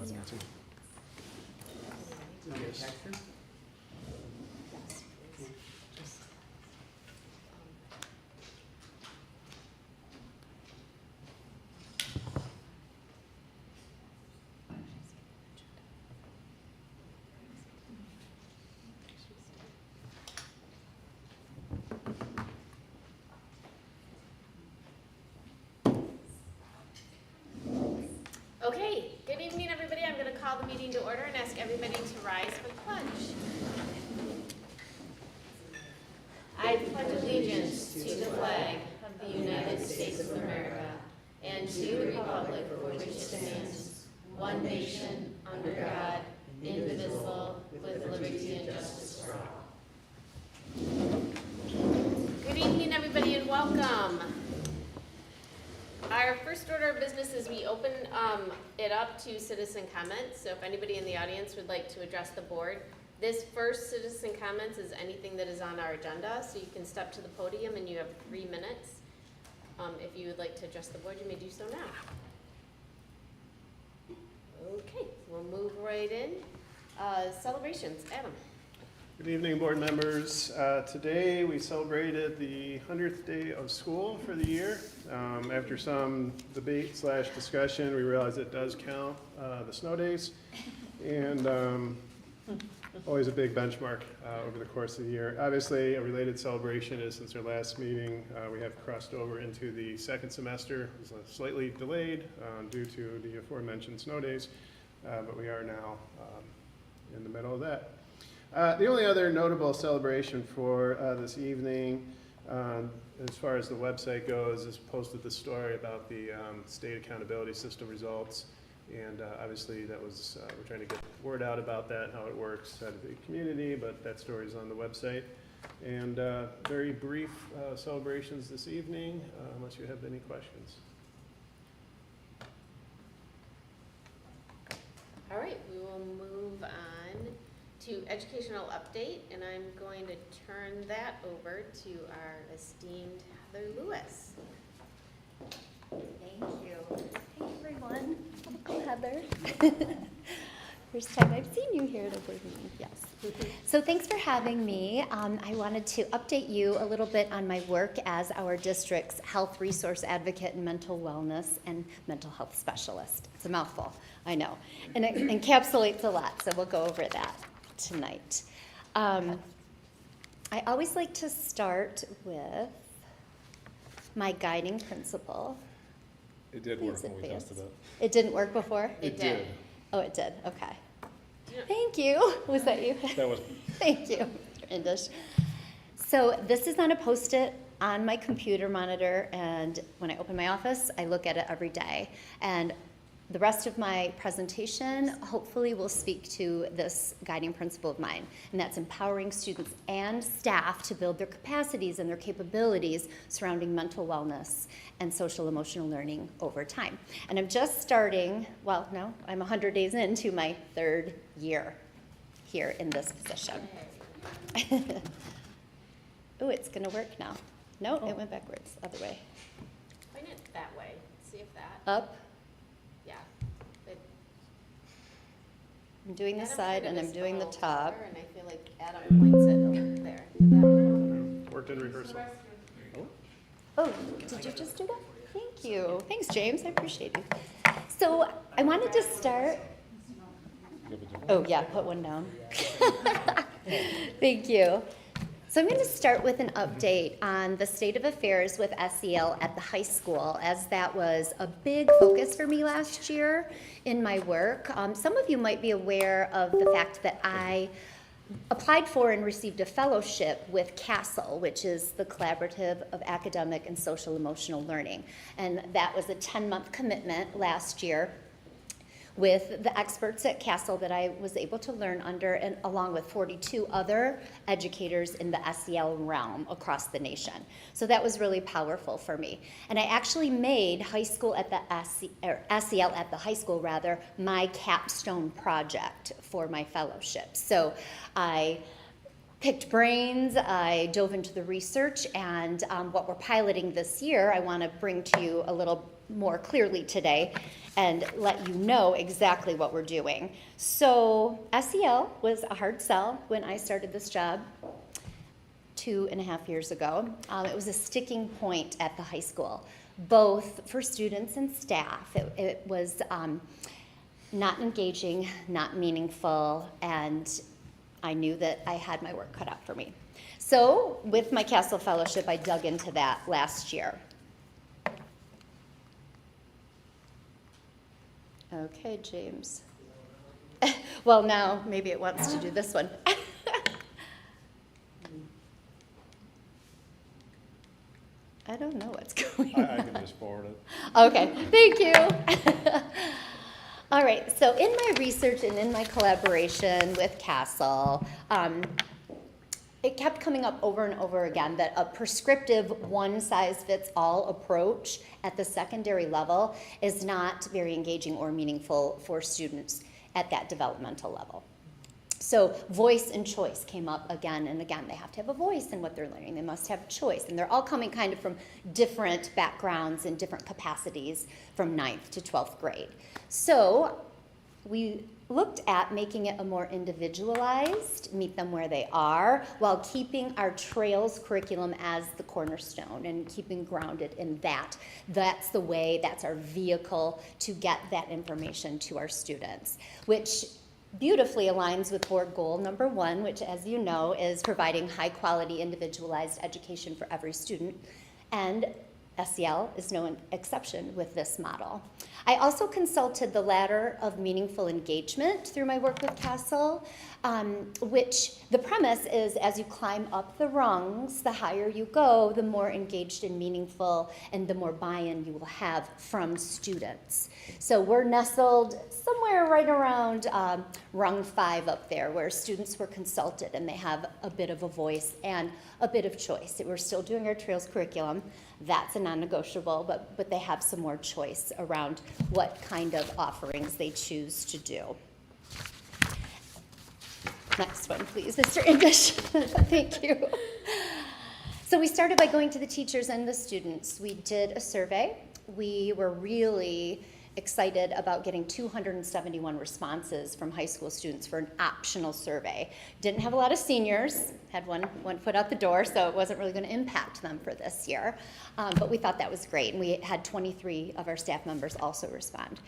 That's awesome. Okay, good evening, everybody. I'm going to call the meeting to order and ask everybody to rise for the pledge. I pledge allegiance to the flag of the United States of America and to the republic for which it stands, one nation, under God, indivisible, with liberty and justice for all. Good evening, everybody, and welcome. Our first order of business is we open it up to citizen comments. So if anybody in the audience would like to address the board, this first citizen comments is anything that is on our agenda. So you can step to the podium and you have 3 minutes. If you would like to address the board, you may do so now. Okay, we'll move right in. Celebrations, Adam. Good evening, board members. Today we celebrated the 100th day of school for the year. After some debate / discussion, we realized it does count the snow days, and always a big benchmark over the course of the year. Obviously, a related celebration is since our last meeting, we have crossed over into the second semester. It was slightly delayed due to the aforementioned snow days, but we are now in the middle of that. The only other notable celebration for this evening, as far as the website goes, is posted the story about the state accountability system results. And obviously that was, we're trying to get the word out about that, how it works out of the community, but that story is on the website. And very brief celebrations this evening, unless you have any questions. All right, we will move on to educational update, and I'm going to turn that over to our esteemed Heather Lewis. Thank you. Hey everyone, I'm Heather. First time I've seen you here at a board meeting, yes. So thanks for having me. I wanted to update you a little bit on my work as our district's health resource advocate in mental wellness and mental health specialist. It's a mouthful, I know, and it encapsulates a lot, so we'll go over that tonight. I always like to start with my guiding principle. It did work when we tested it. It didn't work before? It did. Oh, it did, okay. Thank you. Was that you? That was. Thank you, Mr. Indish. So this is on a Post-it on my computer monitor, and when I open my office, I look at it every day. And the rest of my presentation hopefully will speak to this guiding principle of mine, and that's empowering students and staff to build their capacities and their capabilities surrounding mental wellness and social emotional learning over time. And I'm just starting, well, no, I'm 100 days into my 3rd year here in this position. Oh, it's gonna work now. No, it went backwards, other way. Point it that way, see if that, Up. yeah. I'm doing the Adam side kind of and I'm is doing the all top. over, and I feel like Adam points it over there. Did that work? Worked in rehearsal. Oh, did you just do that? Thank you. Thanks, James. I appreciate you. So I wanted to start. Oh, yeah, put one down. Thank you. So I'm going to start with an update on the state of affairs with SEL at the high school, as that was a big focus for me last year in my work. Some of you might be aware of the fact that I applied for and received a fellowship with CASEL, which is the Collaborative of Academic and Social Emotional Learning. And that was a 10-month commitment last year with the experts at CASEL that I was able to learn under, and along with 42 other educators in the SEL realm across the nation. So that was really powerful for me. And I actually made high school at the SEL at the high school rather, my capstone project for my fellowship. So I picked brains, I dove into the research, and what we're piloting this year, I want to bring to you a little more clearly today and let you know exactly what we're doing. So SEL was a hard sell when I started this job 2.5 years ago. It was a sticking point at the high school, both for students and staff. It was not engaging, not meaningful, and I knew that I had my work cut out for me. So with my Castle Fellowship, I dug into that last year. Okay, James. Well, now maybe it wants to do this one. I don't know what's going on. I can just forward it. Okay, thank you. All right, so in my research and in my collaboration with Castle, it kept coming up over and over again that a prescriptive one-size-fits-all approach at the secondary level is not very engaging or meaningful for students at that developmental level. So voice and choice came up again and again. They have to have a voice in what they're learning. They must have choice. And they're all coming kind of from different backgrounds and different capacities from 9th to 12th grade. So we looked at making it a more individualized, meet them where they are, while keeping our Trails curriculum as the cornerstone and keeping grounded in that. That's the way, that's our vehicle to get that information to our students, which beautifully aligns with board goal number 1, which, as you know, is providing high quality individualized education for every student. And SEL is no exception with this model. I also consulted the ladder of meaningful engagement through my work with Castle, which the premise is as you climb up the rungs, the higher you go, the more engaged and meaningful and the more buy-in you will have from students. So we're nestled somewhere right around rung 5 up there, where students were consulted and they have a bit of a voice and a bit of choice. We're still doing our Trails curriculum. That's a non-negotiable, but they have some more choice around what kind of offerings they choose to do. Next one, please, Mr. English. Thank you. So we started by going to the teachers and the students. We did a survey. We were really excited about getting 271 responses from high school students for an optional survey. Didn't have a lot of seniors, had one foot out the door, so it wasn't really going to impact them for this year. But we thought that was great, and we had 23 of our staff members also respond.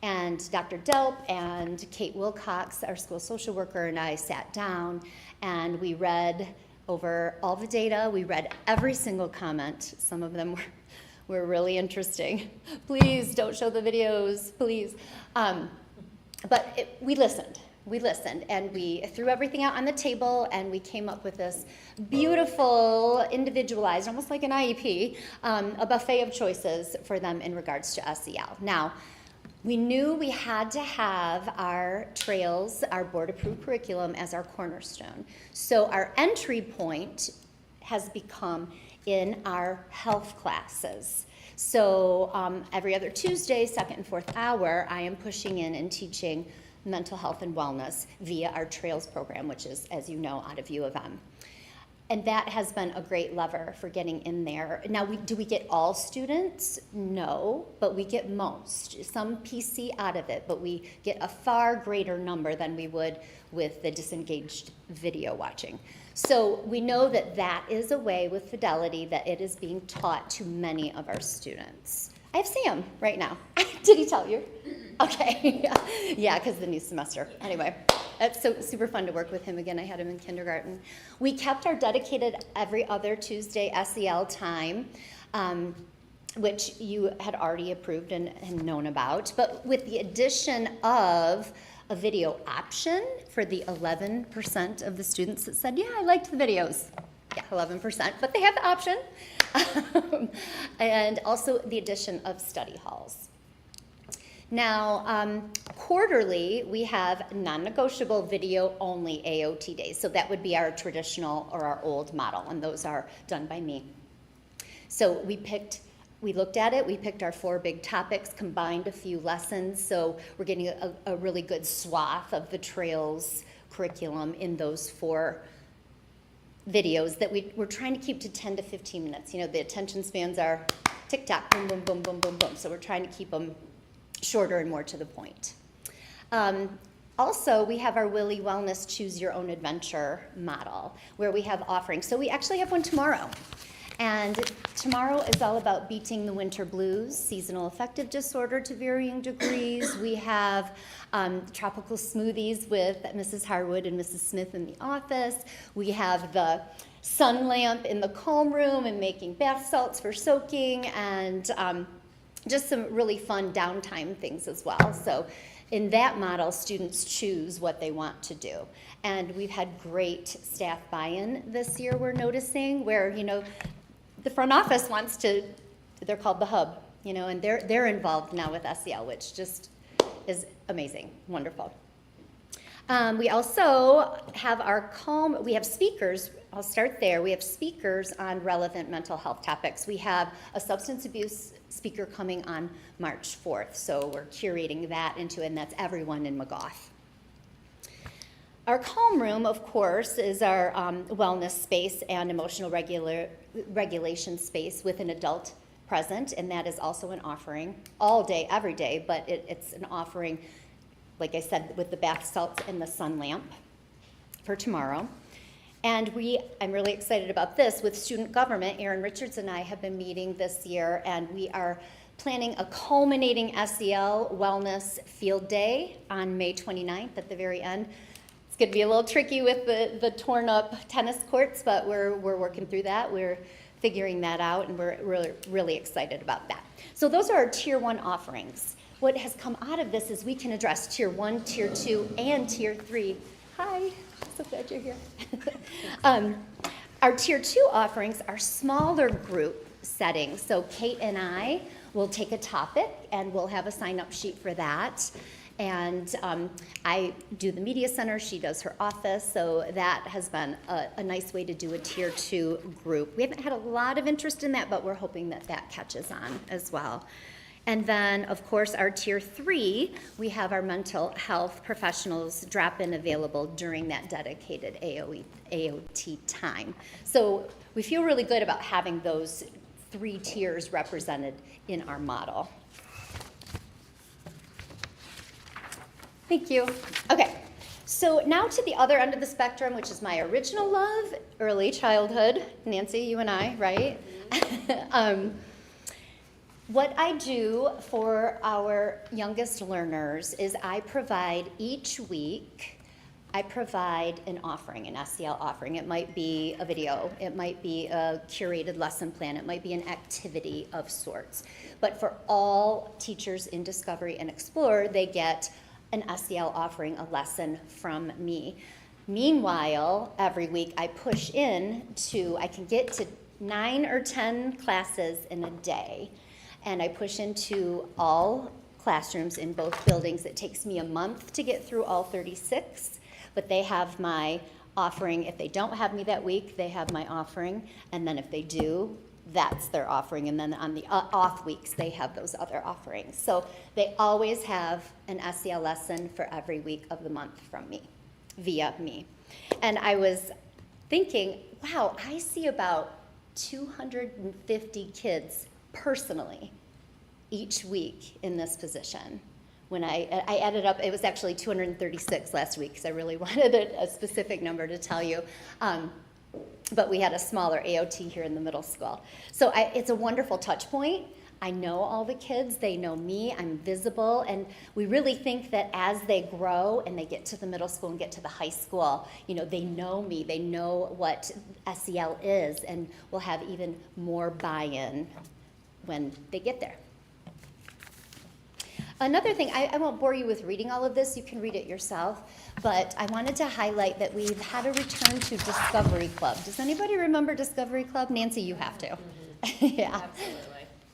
And Dr. Delp and Kate Wilcox, our school social worker, and I sat down and we read over all the data. We read every single comment. Some of them were really interesting. Please don't show the videos, please. But we listened, and we threw everything out on the table, and we came up with this beautiful, individualized, almost like an IEP, a buffet of choices for them in regards to SEL. Now, we knew we had to have our Trails, our board-approved curriculum, as our cornerstone. So our entry point has become in our health classes. So every other Tuesday, second and fourth hour, I am pushing in and teaching mental health and wellness via our Trails program, which is, as you know, out of U of M. And that has been a great lever for getting in there. Now, do we get all students? No, but we get most. Some PC out of it, but we get a far greater number than we would with the disengaged video watching. So we know that that is a way with Fidelity that it is being taught to many of our students. I have Sam right now. Did he tell you? Okay, yeah, because the new semester. Anyway, it's so super fun to work with him again. I had him in kindergarten. We kept our dedicated every other Tuesday SEL time, which you had already approved and known about, but with the addition of a video option for the 11% of the students that said, yeah, I liked the videos. Yeah, 11%, but they have the option. And also the addition of study halls. Now, quarterly, we have non-negotiable video-only AOT days. So that would be our traditional or our old model, and those are done by me. So we looked at it, we picked our 4 big topics, combined a few lessons, so we're getting a really good swath of the Trails curriculum in those 4 videos that we're trying to keep to 10 to 15 minutes. You know, the attention spans are tick-tock, boom, boom, boom, boom, boom, boom. So we're trying to keep them shorter and more to the point. Also, we have our Willie Wellness Choose Your Own Adventure model, where we have offerings. So we actually have one tomorrow. And tomorrow is all about beating the winter blues, seasonal affective disorder to varying degrees. We have tropical smoothies with Mrs. Harwood and Mrs. Smith in the office. We have the sun lamp in the calm room and making bath salts for soaking, and just some really fun downtime things as well. So in that model, students choose what they want to do. And we've had great staff buy-in this year, we're noticing, where, you know, the front office wants to, they're called the hub, you know, and they're involved now with SEL, which just is amazing, wonderful. We also have we have speakers, I'll start there. We have speakers on relevant mental health topics. We have a substance abuse speaker coming on March 4th, so we're curating that into it, and that's everyone in McGough. Our calm room, of course, is our wellness space and emotional regulation space with an adult present, and that is also an offering all day, every day, but it's an offering, like I said, with the bath salts and the sun lamp for tomorrow. And I'm really excited about this. With student government, Erin Richards and I have been meeting this year, and we are planning a culminating SEL wellness field day on May 29th at the very end. It's going to be a little tricky with the torn up tennis courts, but we're working through that. We're figuring that out, and we're really excited about that. So those are our Tier 1 offerings. What has come out of this is we can address Tier 1, Tier 2, and Tier 3. Hi, so glad you're here. Our Tier 2 offerings are smaller group settings. So Kate and I will take a topic, and we'll have a sign-up sheet for that. And I do the media center, she does her office, so that has been a nice way to do a Tier 2 group. We haven't had a lot of interest in that, but we're hoping that that catches on as well. And then, of course, our Tier 3, we have our mental health professionals drop-in available during that dedicated AOT time. So we feel really good about having those 3 tiers represented in our model. Thank you. Okay, so now to the other end of the spectrum, which is my original love, early childhood. Nancy, you and I, right? What I do for our youngest learners is I provide each week, I provide an offering, an SEL offering. It might be a video, it might be a curated lesson plan, it might be an activity of sorts. But for all teachers in Discovery and Explore, they get an SEL offering, a lesson from me. Meanwhile, every week I push in I can get to 9 or 10 classes in a day. And I push into all classrooms in both buildings. It takes me a month to get through all 36, but they have my offering. If they don't have me that week, they have my offering. And then if they do, that's their offering. And then on the off weeks, they have those other offerings. So they always have an SEL lesson for every week of the month from me, via me. And I was thinking, wow, I see about 250 kids personally each week in this position. When I added up, it was actually 236 last week because I really wanted a specific number to tell you. But we had a smaller AOT here in the middle school. So it's a wonderful touch point. I know all the kids, they know me, I'm visible, and we really think that as they grow and they get to the middle school and get to the high school, you know, they know me, they know what SEL is, and we'll have even more buy-in when they get there. Another thing, I won't bore you with reading all of this, you can read it yourself, but I wanted to highlight that we've had a return to Discovery Club. Does anybody remember Discovery Club? Nancy, you have to. Mm-hmm. Yeah. Absolutely.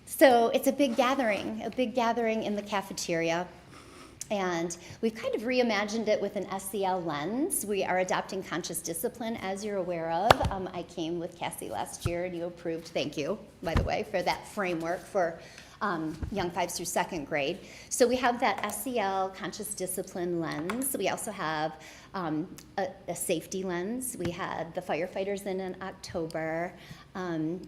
So it's a big gathering in the cafeteria. And we've kind of reimagined it with an SEL lens. We are adopting conscious discipline, as you're aware of. I came with Cassie last year, and you approved, thank you, by the way, for that framework for young 5s through 2nd grade. So we have that SEL conscious discipline lens. We also have a safety lens. We had the firefighters in October.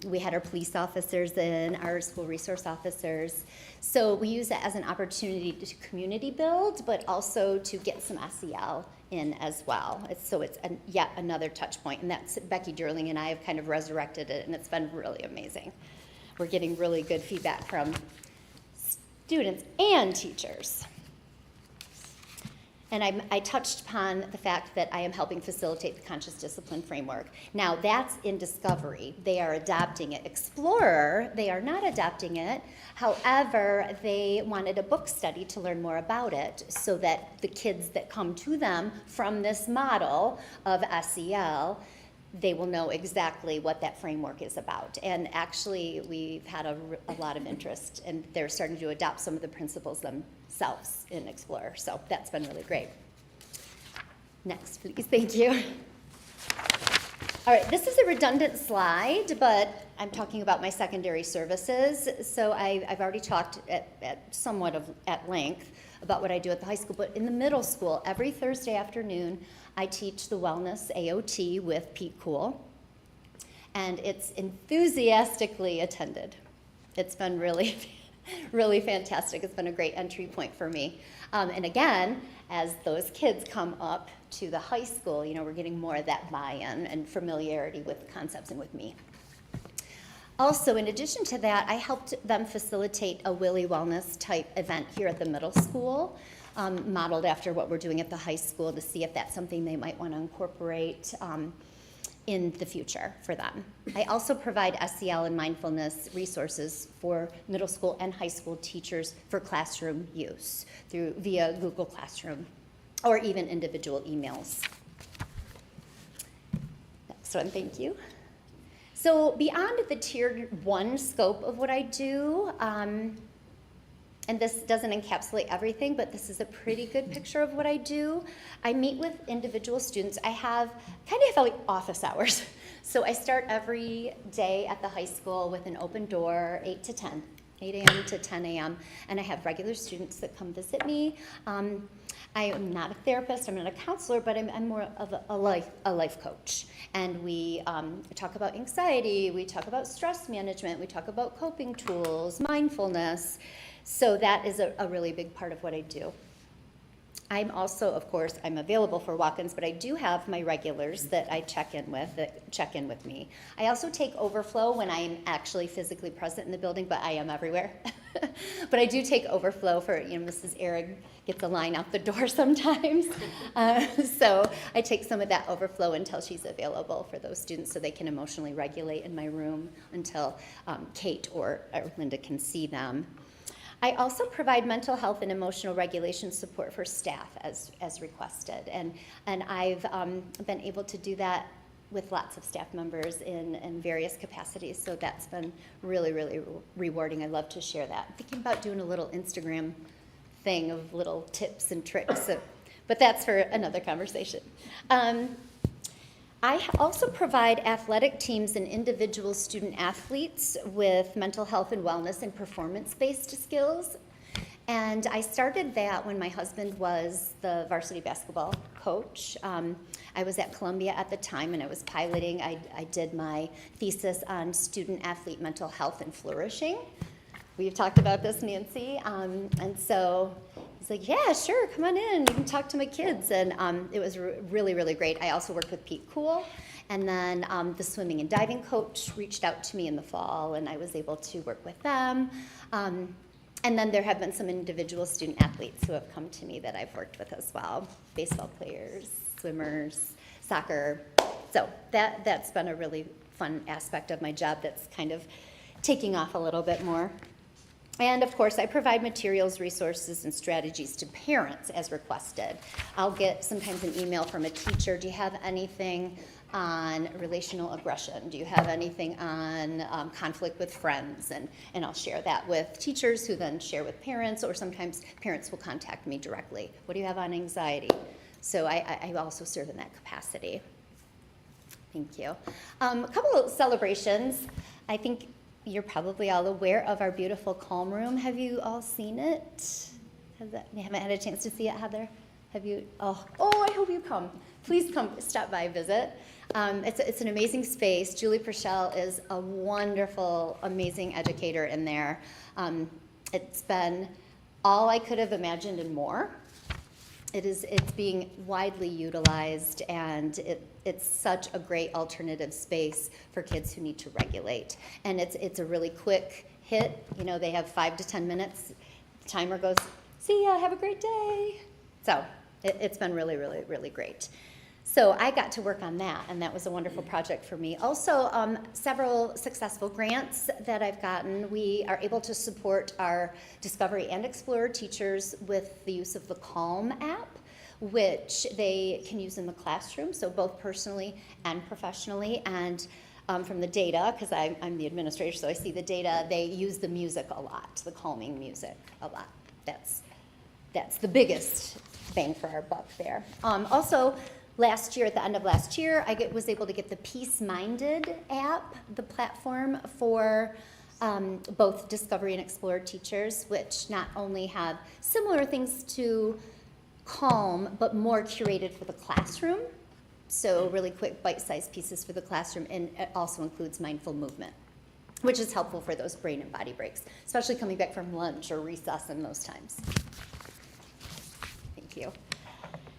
We had our police officers in, our school resource officers. So we use it as an opportunity to community build, but also to get some SEL in as well. So it's yet another touch point, and that's Becky Durling and I have kind of resurrected it, and it's been really amazing. We're getting really good feedback from students and teachers. And I touched upon the fact that I am helping facilitate the conscious discipline framework. Now, that's in Discovery. They are adopting it. Explorer, they are not adopting it. However, they wanted a book study to learn more about it so that the kids that come to them from this model of SEL, they will know exactly what that framework is about. And actually, we've had a lot of interest, and they're starting to adopt some of the principles themselves in Explorer. So that's been really great. Next, please. Thank you. All right, this is a redundant slide, but I'm talking about my secondary services. So I've already talked at length about what I do at the high school, but in the middle school, every Thursday afternoon, I teach the Wellness AOT with Pete Cool, and it's enthusiastically attended. It's been really, really fantastic. It's been a great entry point for me. And again, as those kids come up to the high school, we're getting more of that buy-in and familiarity with the concepts and with me. Also, in addition to that, I helped them facilitate a Willy Wellness type event here at the middle school, modeled after what we're doing at the high school, to see if that's something they might want to incorporate in the future for them. I also provide SEL and mindfulness resources for middle school and high school teachers for classroom use via Google Classroom or even individual emails. Next one, thank you. So beyond the tier 1 scope of what I do, and this doesn't encapsulate everything, but this is a pretty good picture of what I do. I meet with individual students. I have kind of like office hours. So I start every day at the high school with an open door, 8 a.m. to 10 a.m., and I have regular students that come visit me. I am not a therapist, I'm not a counselor, but I'm more of a life coach. And we talk about anxiety, we talk about stress management, we talk about coping tools, mindfulness. So that is a really big part of what I do. I'm also, of course, I'm available for walk-ins, but I do have my regulars that I check in with me. I also take overflow when I'm actually physically present in the building, but I am everywhere. But I do take overflow for, Mrs. Eric gets a line out the door sometimes. So I take some of that overflow until she's available for those students so they can emotionally regulate in my room until Kate or Linda can see them. I also provide mental health and emotional regulation support for staff as requested, and I've been able to do that with lots of staff members in various capacities, so that's been really, really rewarding. I love to share that. I'm thinking about doing a little Instagram thing of little tips and tricks, but that's for another conversation. I also provide athletic teams and individual student athletes with mental health and wellness and performance-based skills. And I started that when my husband was the varsity basketball coach. I was at Columbia at the time, and I was piloting. I did my thesis on student-athlete mental health and flourishing. We've talked about this, Nancy. And so he's like, yeah, sure, come on in. You can talk to my kids. And it was really, really great. I also worked with Pete Cool. And then the swimming and diving coach reached out to me in the fall, and I was able to work with them. And then there have been some individual student athletes who have come to me that I've worked with as well. Baseball players, swimmers, soccer. So that's been a really fun aspect of my job that's kind of taking off a little bit more. And of course, I provide materials, resources, and strategies to parents as requested. I'll get sometimes an email from a teacher. Do you have anything on relational aggression? Do you have anything on conflict with friends? And I'll share that with teachers who then share with parents, or sometimes parents will contact me directly. What do you have on anxiety? So I also serve in that capacity. Thank you. A couple of celebrations. I think you're probably all aware of our beautiful Calm Room. Have you all seen it? You haven't had a chance to see it, Heather? Have you? Oh, I hope you come. Please come, stop by, visit. It's an amazing space. Julie Purcell is a wonderful, amazing educator in there. It's been all I could have imagined and more. It's being widely utilized, and it's such a great alternative space for kids who need to regulate. And it's a really quick hit. You know, they have 5 to 10 minutes. The timer goes, see ya, have a great day. So it's been really, really, really great. So I got to work on that, and that was a wonderful project for me. Also, several successful grants that I've gotten. We are able to support our Discovery and Explorer teachers with the use of the Calm app, which they can use in the classroom, so both personally and professionally. And from the data, because I'm the administrator, so I see the data, they use the music a lot, the calming music a lot. That's the biggest bang for our buck there. Also, last year, at the end of last year, I was able to get the Peace Minded app, the platform for both Discovery and Explorer teachers, which not only have similar things to Calm, but more curated for the classroom. So really quick bite-sized pieces for the classroom, and it also includes mindful movement, which is helpful for those brain and body breaks, especially coming back from lunch or recess in those times. Thank you.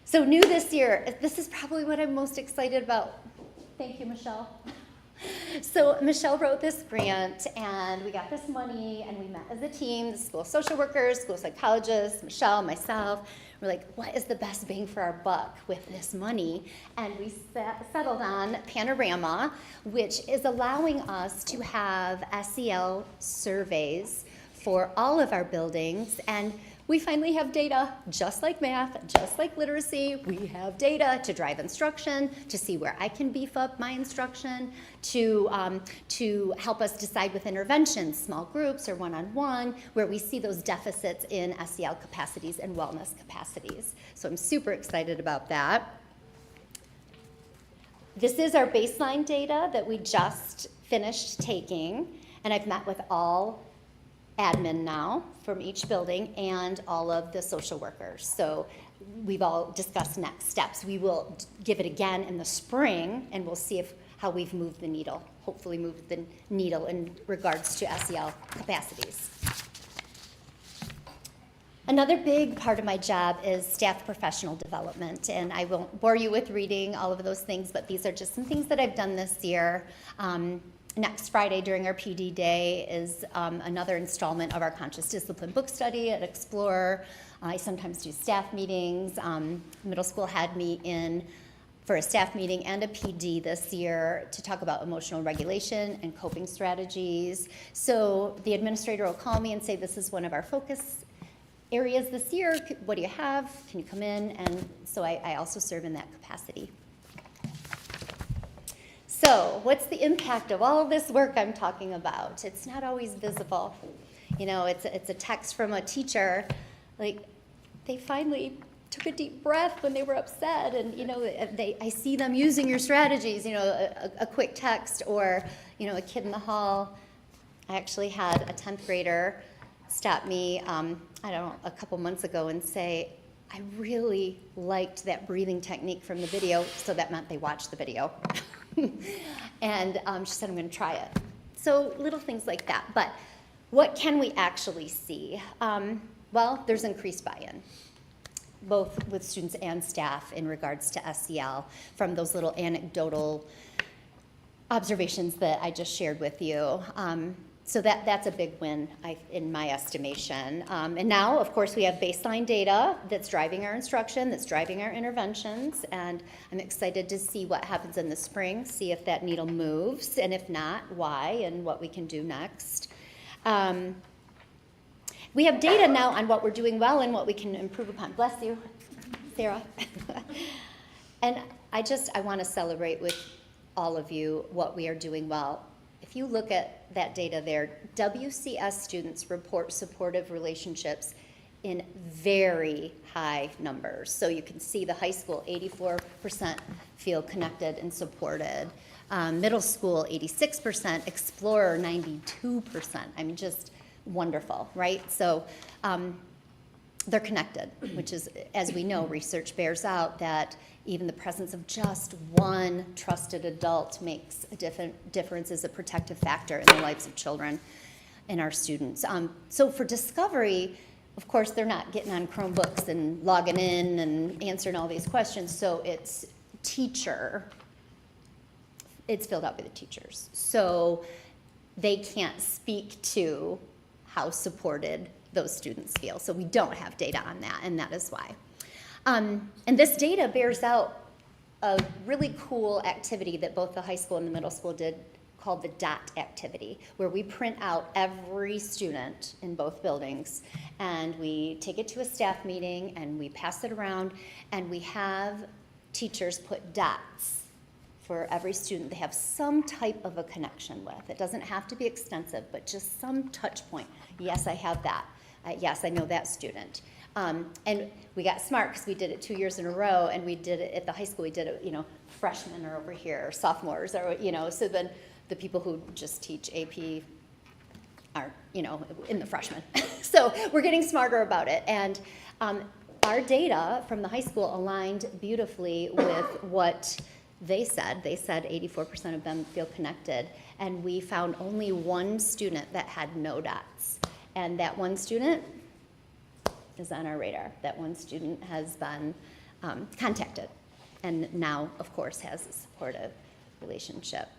So new this year, this is probably what I'm most excited about. Thank you, Michelle. So Michelle wrote this grant, and we got this money, and we met as a team, the school social workers, school psychologists, Michelle, myself. We're like, what is the best bang for our buck with this money? And we settled on Panorama, which is allowing us to have SEL surveys for all of our buildings. And we finally have data, just like math, just like literacy. We have data to drive instruction, to see where I can beef up my instruction, to help us decide with interventions, small groups or one-on-one, where we see those deficits in SEL capacities and wellness capacities. So I'm super excited about that. This is our baseline data that we just finished taking, and I've met with all admin now from each building and all of the social workers. So we've all discussed next steps. We will give it again in the spring, and we'll see how we've moved the needle, hopefully moved the needle in regards to SEL capacities. Another big part of my job is staff professional development, and I won't bore you with reading all of those things, but these are just some things that I've done this year. Next Friday during our PD day is another installment of our Conscious Discipline book study at Explorer. I sometimes do staff meetings. Middle school had me in for a staff meeting and a PD this year to talk about emotional regulation and coping strategies. So the administrator will call me and say, this is one of our focus areas this year. What do you have? Can you come in? And so I also serve in that capacity. So what's the impact of all of this work I'm talking about? It's not always visible. You know, it's a text from a teacher, like they finally took a deep breath when they were upset, and you know, I see them using your strategies, you know, a quick text, or you know, a kid in the hall. I actually had a 10th grader stop me, I don't know, a couple months ago and say, I really liked that breathing technique from the video, so that meant they watched the video. And she said, I'm going to try it. So little things like that. But what can we actually see? Well, there's increased buy-in, both with students and staff in regards to SEL, from those little anecdotal observations that I just shared with you. So that's a big win, in my estimation. And now, of course, we have baseline data that's driving our instruction, that's driving our interventions, and I'm excited to see what happens in the spring, see if that needle moves, and if not, why, and what we can do next. We have data now on what we're doing well and what we can improve upon. Bless you, Sarah. And I want to celebrate with all of you what we are doing well. If you look at that data there, WCS students report supportive relationships in very high numbers. So you can see the high school, 84% feel connected and supported. Middle school, 86%, Explorer, 92%. I mean, just wonderful, right? So they're connected, which is, as we know, research bears out that even the presence of just one trusted adult makes a difference as a protective factor in the lives of children and our students. So for discovery, of course, they're not getting on Chromebooks and logging in and answering all these questions, so it's filled out by the teachers. So they can't speak to how supported those students feel. So we don't have data on that, and that is why. And this data bears out a really cool activity that both the high school and the middle school did called the DOT activity, where we print out every student in both buildings, and we take it to a staff meeting, and we pass it around, and we have teachers put dots for every student they have some type of a connection with. It doesn't have to be extensive, but just some touch point. Yes, I have that. Yes, I know that student. And we got smart because we did it 2 years in a row, and we did it at the high school. We did it, freshmen are over here, or sophomores, or, so then the people who just teach AP are, in the freshmen. So we're getting smarter about it. And our data from the high school aligned beautifully with what they said. They said 84% of them feel connected. And we found only one student that had no dots. And that one student is on our radar. That one student has been contacted and now, of course, has a supportive relationship.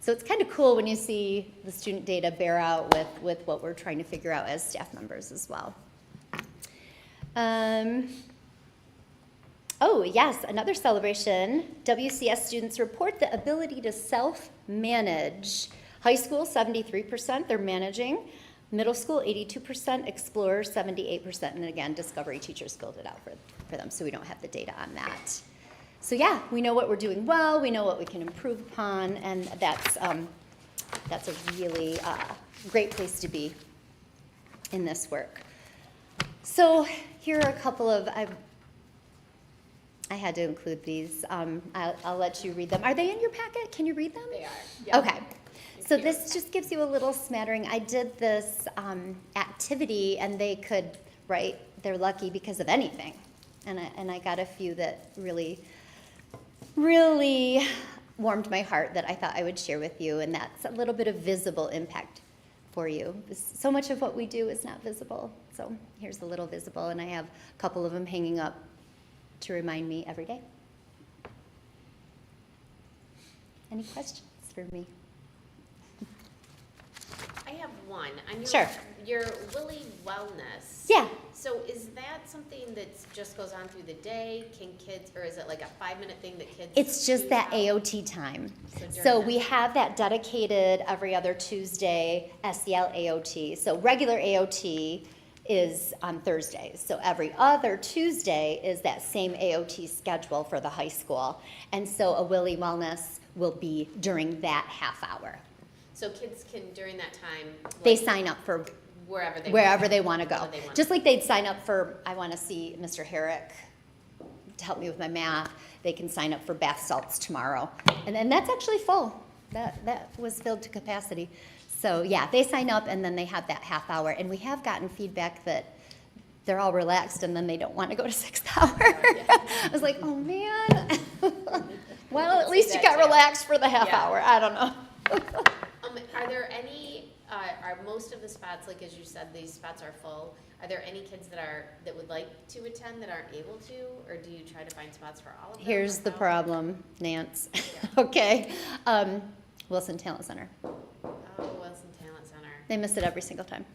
So it's kind of cool when you see the student data bear out with what we're trying to figure out as staff members as well. Oh, yes, another celebration. WCS students report the ability to self-manage. High school, 73%, they're managing. Middle school, 82%, Explorer, 78%, and again, Discovery teachers filled it out for them, so we don't have the data on that. So yeah, we know what we're doing well, we know what we can improve upon, and that's a really great place to be in this work. So here are a couple of, I had to include these. I'll let you read them. Are they in your packet? Can you read them? They are. Yep. Okay. So this just gives you a little smattering. I did this activity, and they could write, they're lucky because of anything. And I got a few that really, really warmed my heart that I thought I would share with you, and that's a little bit of visible impact for you. So much of what we do is not visible. So here's a little visible, and I have a couple of them hanging up to remind me every day. Any questions for me? I have one. On Sure. Your Willy Wellness. Yeah. So is that something that just goes on through the day? Can kids, or is it like a 5-minute thing that kids? It's just choose that out? AOT time. during So that we time. have that dedicated every other Tuesday SEL AOT. So regular AOT is on Thursdays. So every other Tuesday is that same AOT schedule for the high school. And so a Willy Wellness will be during that half hour. So kids can, during that time. They like, sign up for wherever they want to go. Where they want Just like they'd sign up for, I want to see Mr. Herrick to help me with my math. They can sign up for bath salts tomorrow. And then that's actually full. That was filled to capacity. So yeah, they sign up and then they have that half hour. And we have gotten feedback that they're all relaxed and then they don't want to go to 6th hour. I was like, oh man. Well, at least you got relaxed for the half hour. I don't know. Are there any, are most of the spots, like as you said, these spots are full, are there any kids that would like to attend that aren't able to, or do you try to find spots for all of them? Here's or the how? problem, Nance. Yeah. Okay. Wilson Talent Center. Oh, Wilson Talent Center. They miss it every single time.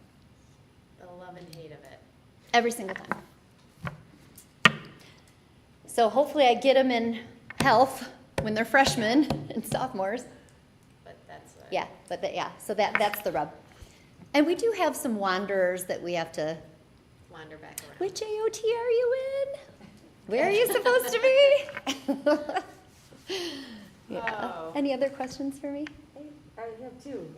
The love and hate of it. Every single time. So hopefully I get them in health when they're freshmen and sophomores. But that's a, Yeah, so that's the rub. And we do have some wanderers that we have to, wander back around. which AOT are you in? Where are you supposed to be? Yeah. Oh. Any other questions for me? I have two.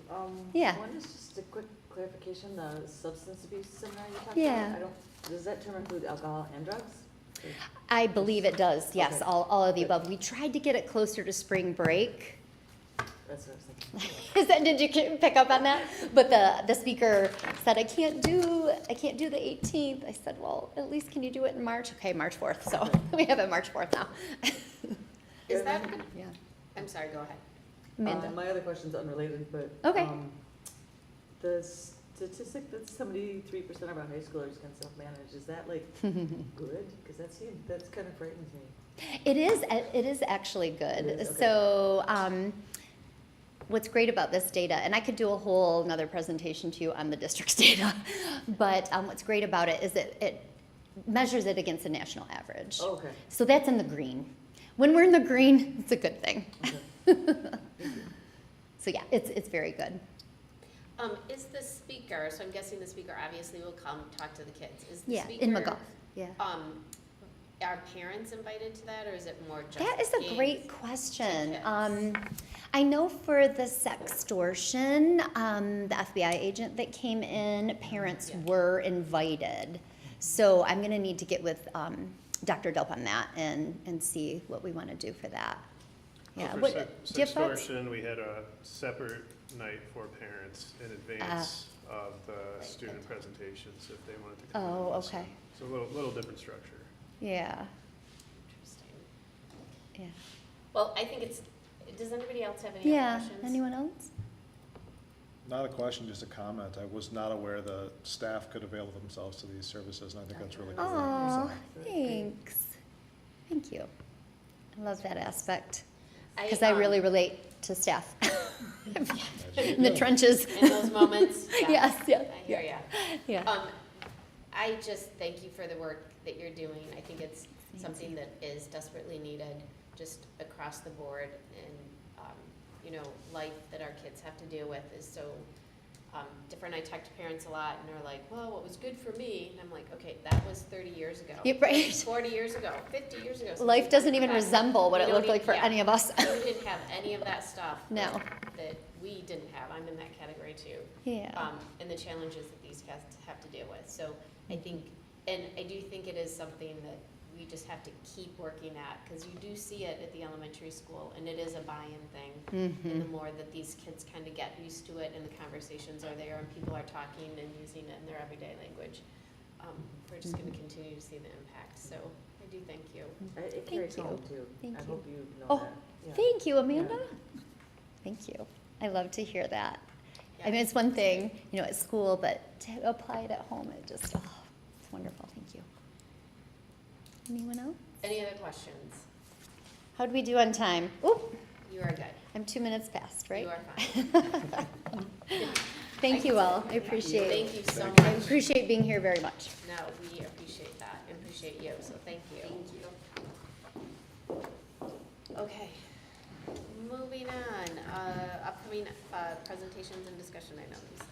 Yeah. One is just a quick clarification, the substance abuse seminar you talked Yeah. about. Does that term include alcohol and drugs? I believe it does, yes, Okay. all of the above. We tried to get it closer to spring break. That's what I was thinking. Is that, did you pick up on that? But the speaker said, I can't do the 18th. I said, well, at least can you do it in March? Okay, March 4th, so we have it March 4th now. Is that, good? Yeah. I'm sorry, go ahead. Amanda? My other question's unrelated, but. Okay. The statistic that 73% of our high schoolers can self-manage, is that like good? Because that's kind of frightens me. It is actually good. It is, okay. So, what's great about this data, and I could do a whole another presentation to you on the district's data, but what's great about it is it measures it against the national average. Oh, okay. So that's in the green. When we're in the green, it's a good thing. Okay. So yeah, it's very good. Is the speaker, so I'm guessing the speaker obviously will come talk to the kids. Is the Yeah, speaker, in McGough, yeah. Are parents invited to that, or is it more just That is a games great to question. kids? I know for the sextortion, the FBI agent that came in, parents Yeah. were invited. So I'm gonna need to get with Dr. Delp on that and see what we wanna do for that. Yeah. For What- do you have thoughts? sextortion, we had a separate night for parents in advance of the student presentations if they wanted to come. Oh, and listen. okay. So a little different structure. Yeah, Interesting. yeah. Well, I think does anybody else have any other Yeah, questions? anyone else? Not a question, just a comment. I was not aware the staff could avail themselves to these services, and I think that's really cool. Aw, So, thanks. Thank you. I love that aspect, I, because I really relate to staff as you in the do. trenches. In those moments, yeah. Yes, yeah, I hear ya. yeah. I just thank you for the work that you're doing. I think it's something that is desperately needed just across the board. And, life that our kids have to deal with is so different. I talk to parents a lot and they're like, well, what was good for me? And I'm like, okay, that was 30 years ago. Yeah, right. 40 years ago, 50 years ago. Life doesn't even resemble what We it don't looked like for yeah. any of us. You didn't have any of that stuff. No. That we didn't have. I'm in that category too. Yeah. And the challenges that these guys have to deal with. So I think, and I do think it is something that we just have to keep working at, because you do see it at the elementary school, and it is a buy-in thing. And the more that these kids kind of get used to it, and the conversations are there, and people are talking and using it in their everyday language, we're just going to continue to see the impact. So I do thank you. It Thank carries you. home too. Thank I you. hope you know Oh, that. Yeah. Thank you, Amanda. Thank you. I love to hear that. I mean, it's one thing, at school, but to apply it at home, it's wonderful. Thank you. Anyone else? Any other questions? How'd we do on time? Oop, You are good. I'm 2 minutes past, right? You are fine. Thank you all. I appreciate it. Thank you so I much. appreciate being here very much. No, we appreciate that and appreciate you, so thank you. Okay, moving on, upcoming presentations and discussion items.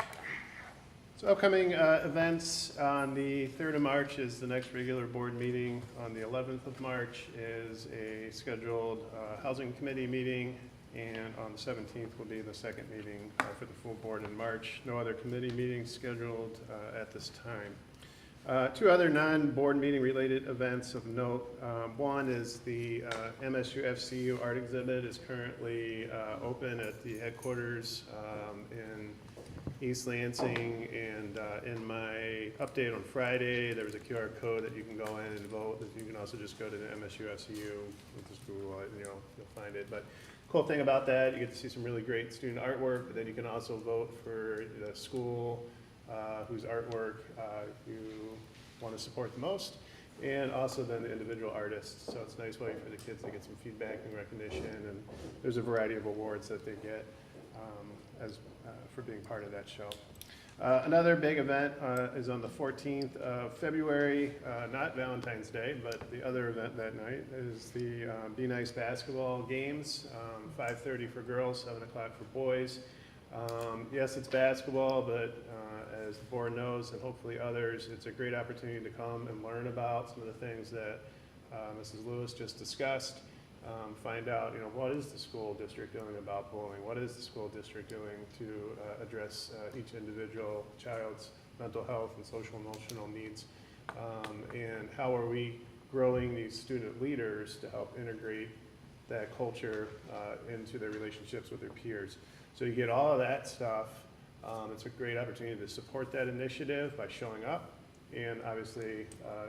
So upcoming events on the 3rd of March is the next regular board meeting. On the 11th of March is a scheduled housing committee meeting. And on the 17th will be the second meeting for the full board in March. No other committee meetings scheduled at this time. 2 other non-board meeting related events of note. One is the MSU FCU art exhibit is currently open at the headquarters in East Lansing, and in my update on Friday, there was a QR code that you can go in and vote. You can also just go to the MSU FCU, just Google it, and you'll find it. But cool thing about that, you get to see some really great student artwork, but then you can also vote for the school whose artwork you want to support the most, and also then the individual artists. So it's a nice way for the kids to get some feedback and recognition, and there's a variety of awards that they get for being part of that show. Another big event is on the 14th of February, not Valentine's Day, but the other event that night is the Be Nice basketball games, 5:30 for girls, 7 o'clock for boys. Yes, it's basketball, but as the board knows, and hopefully others, it's a great opportunity to come and learn about some of the things that Mrs. Lewis just discussed. Find out, what is the school district doing about bullying? What is the school district doing to address each individual child's mental health and social emotional needs? And how are we growing these student leaders to help integrate that culture into their relationships with their peers. So you get all of that stuff. It's a great opportunity to support that initiative by showing up. And obviously,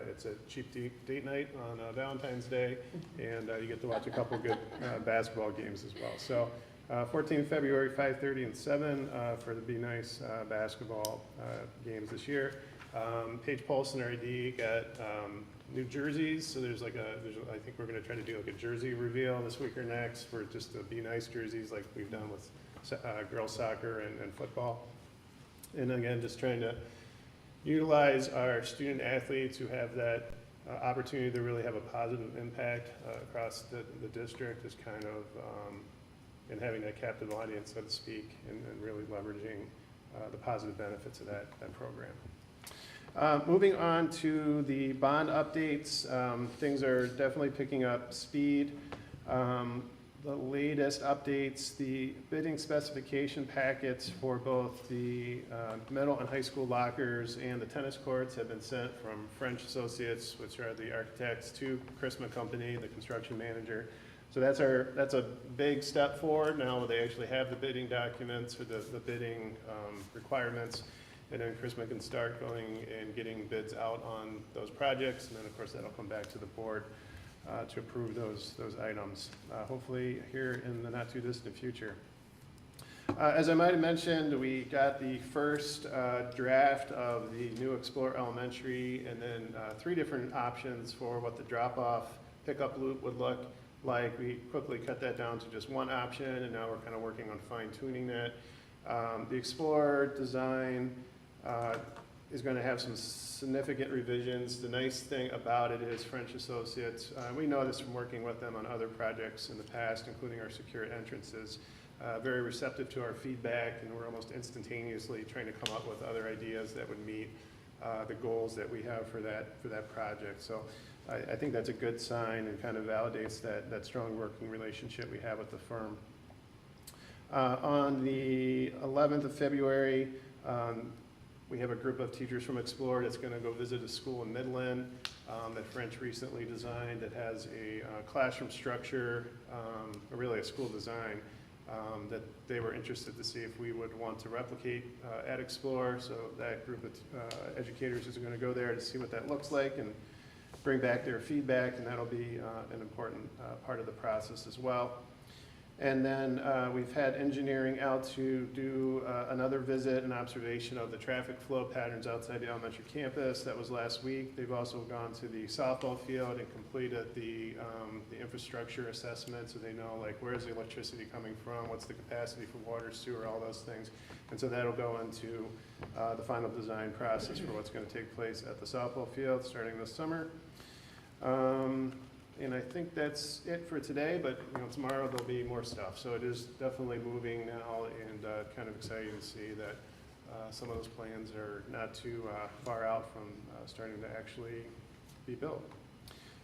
it's a cheap date night on Valentine's Day, and you get to watch a couple good basketball games as well. So 14th February, 5:30 and 7 for the Be Nice basketball games this year. Paige Paulson, our AD, got new jerseys. So I think we're going to try to do like a jersey reveal this week or next for just the Be Nice jerseys like we've done with girls soccer and football. And again, just trying to utilize our student athletes who have that opportunity to really have a positive impact across the district is kind of, and having that captive audience, so to speak, and really leveraging the positive benefits of that program. Moving on to the bond updates, things are definitely picking up speed. The latest updates, the bidding specification packets for both the middle and high school lockers and the tennis courts have been sent from French Associates, which are the architects, to Chrisma Company, the construction manager. So that's a big step forward. Now they actually have the bidding documents or the bidding requirements, and then Chrisma can start going and getting bids out on those projects, and then of course that'll come back to the board to approve those items, hopefully here in the not too distant future. As I might have mentioned, we got the first draft of the new Explorer Elementary, and then 3 different options for what the drop-off pickup loop would look like. We quickly cut that down to just one option, and now we're kind of working on fine-tuning that. The Explorer design is going to have some significant revisions. The nice thing about it is French Associates, we know this from working with them on other projects in the past, including our secure entrances, very receptive to our feedback, and we're almost instantaneously trying to come up with other ideas that would meet the goals that we have for that project. So I think that's a good sign and kind of validates that strong working relationship we have with the firm. On the 11th of February, we have a group of teachers from Explore that's going to go visit a school in Midland that French recently designed that has a classroom structure, or really a school design, that they were interested to see if we would want to replicate at Explore. So that group of educators is going to go there to see what that looks like and bring back their feedback, and that'll be an important part of the process as well. And then we've had engineering out to do another visit and observation of the traffic flow patterns outside the elementary campus. That was last week. They've also gone to the softball field and completed the infrastructure assessment, so they know like where's the electricity coming from, what's the capacity for water, sewer, all those things. And so that'll go into the final design process for what's going to take place at the softball field starting this summer. And I think that's it for today, but tomorrow there'll be more stuff. So it is definitely moving now, and kind of exciting to see that some of those plans are not too far out from starting to actually be built.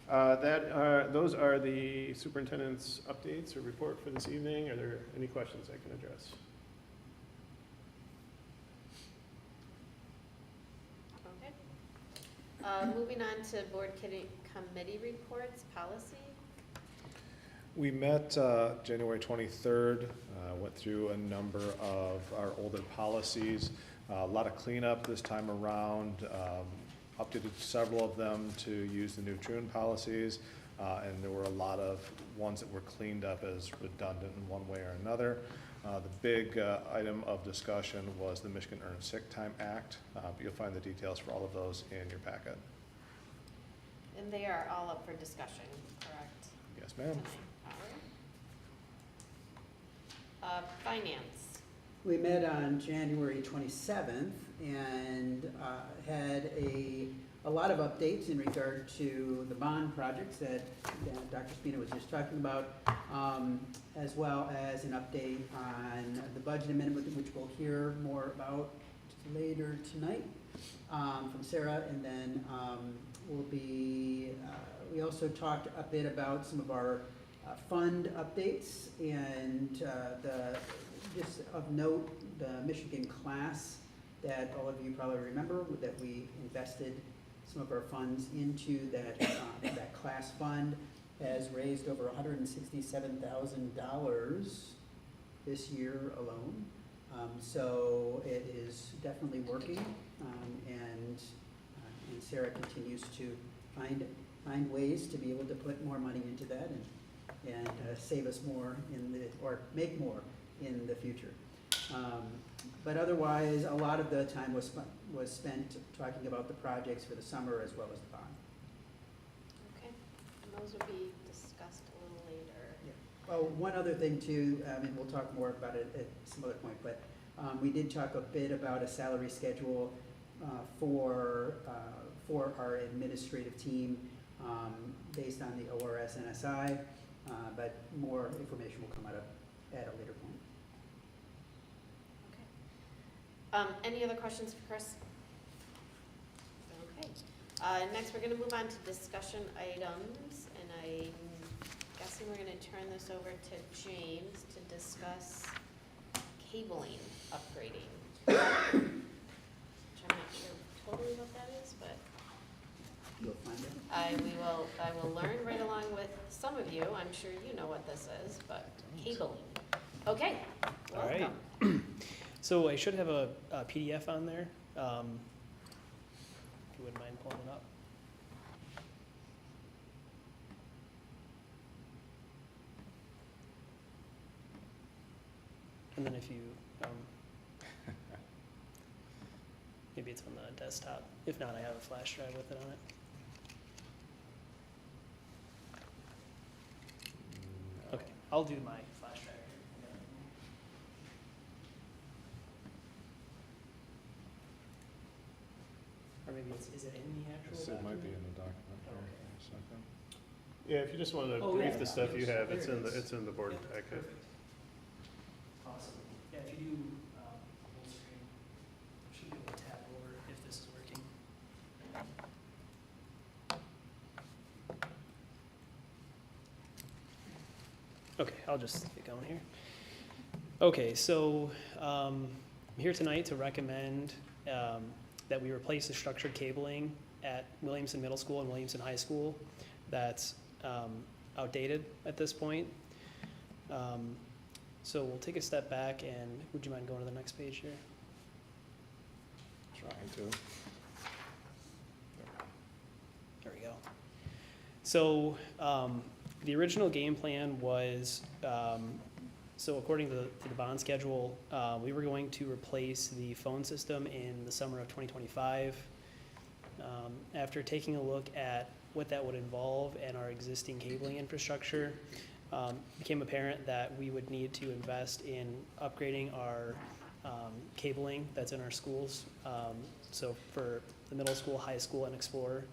Those are the superintendent's updates or report for this evening. Are there any questions I can address? Okay. Moving on to board committee reports, policy. We met January 23rd, went through a number of our older policies, a lot of cleanup this time around, updated several of them to use the new June policies, and there were a lot of ones that were cleaned up as redundant in one way or another. The big item of discussion was the Michigan Earned Sick Time Act. You'll find the details for all of those in your packet. And they are all up for discussion, correct? Yes, ma'am. Tonight. All right. Finance. We met on January 27th and had a lot of updates in regard to the bond projects that Dr. Spina was just talking about, as well as an update on the budget amendment, which we'll hear more about later tonight from Sarah, and then we also talked a bit about some of our fund updates, and just of note, the Michigan class that all of you probably remember that we invested some of our funds into that class fund, has raised over $167,000 this year alone. So it is definitely working, and Sarah continues to find ways to be able to put more money into that and save us more or make more in the future. But otherwise, a lot of the time was spent talking about the projects for the summer as well as the bond. Okay, and those will be discussed a little later. Oh, one other thing too, and we'll talk more about it at some other point, but we did talk a bit about a salary schedule for our administrative team based on the ORS NSI, but more information will come out at a later point. Any other questions for Chris? Okay. Next, we're going to move on to discussion items, and I'm guessing we're going to turn this over to James to discuss cabling upgrading. Which I'm not sure totally what that is, but You'll find it. I will learn right along with some of you. I'm sure you know what this is, but cabling. Okay. All right. Welcome. So I should have a PDF on there, if you wouldn't mind pulling it up. And then if you, maybe it's on the desktop. If not, I have a flash drive with it on it. Okay, I'll do my flash drive here. Or maybe is it in the actual So it might be in document? the document here Okay. in a second. Yeah, if you just want to Oh, brief yeah. the stuff you have, There it's it in the, is. it's in the board Yep, packet. Perfect. Awesome. Yeah, if you do full screen, should be able to tab over if this is working. Okay, I'll just get going here. Okay, so I'm here tonight to recommend that we replace the structured cabling at Williamston Middle School and Williamston High School that's outdated at this point. So we'll take a step back, and would you mind going to the next page here? Trying to. There we go. So the original game plan was, so according to the bond schedule, we were going to replace the phone system in the summer of 2025. After taking a look at what that would involve and our existing cabling infrastructure, it became apparent that we would need to invest in upgrading our cabling that's in our schools. So for the middle school, high school, and Explorer,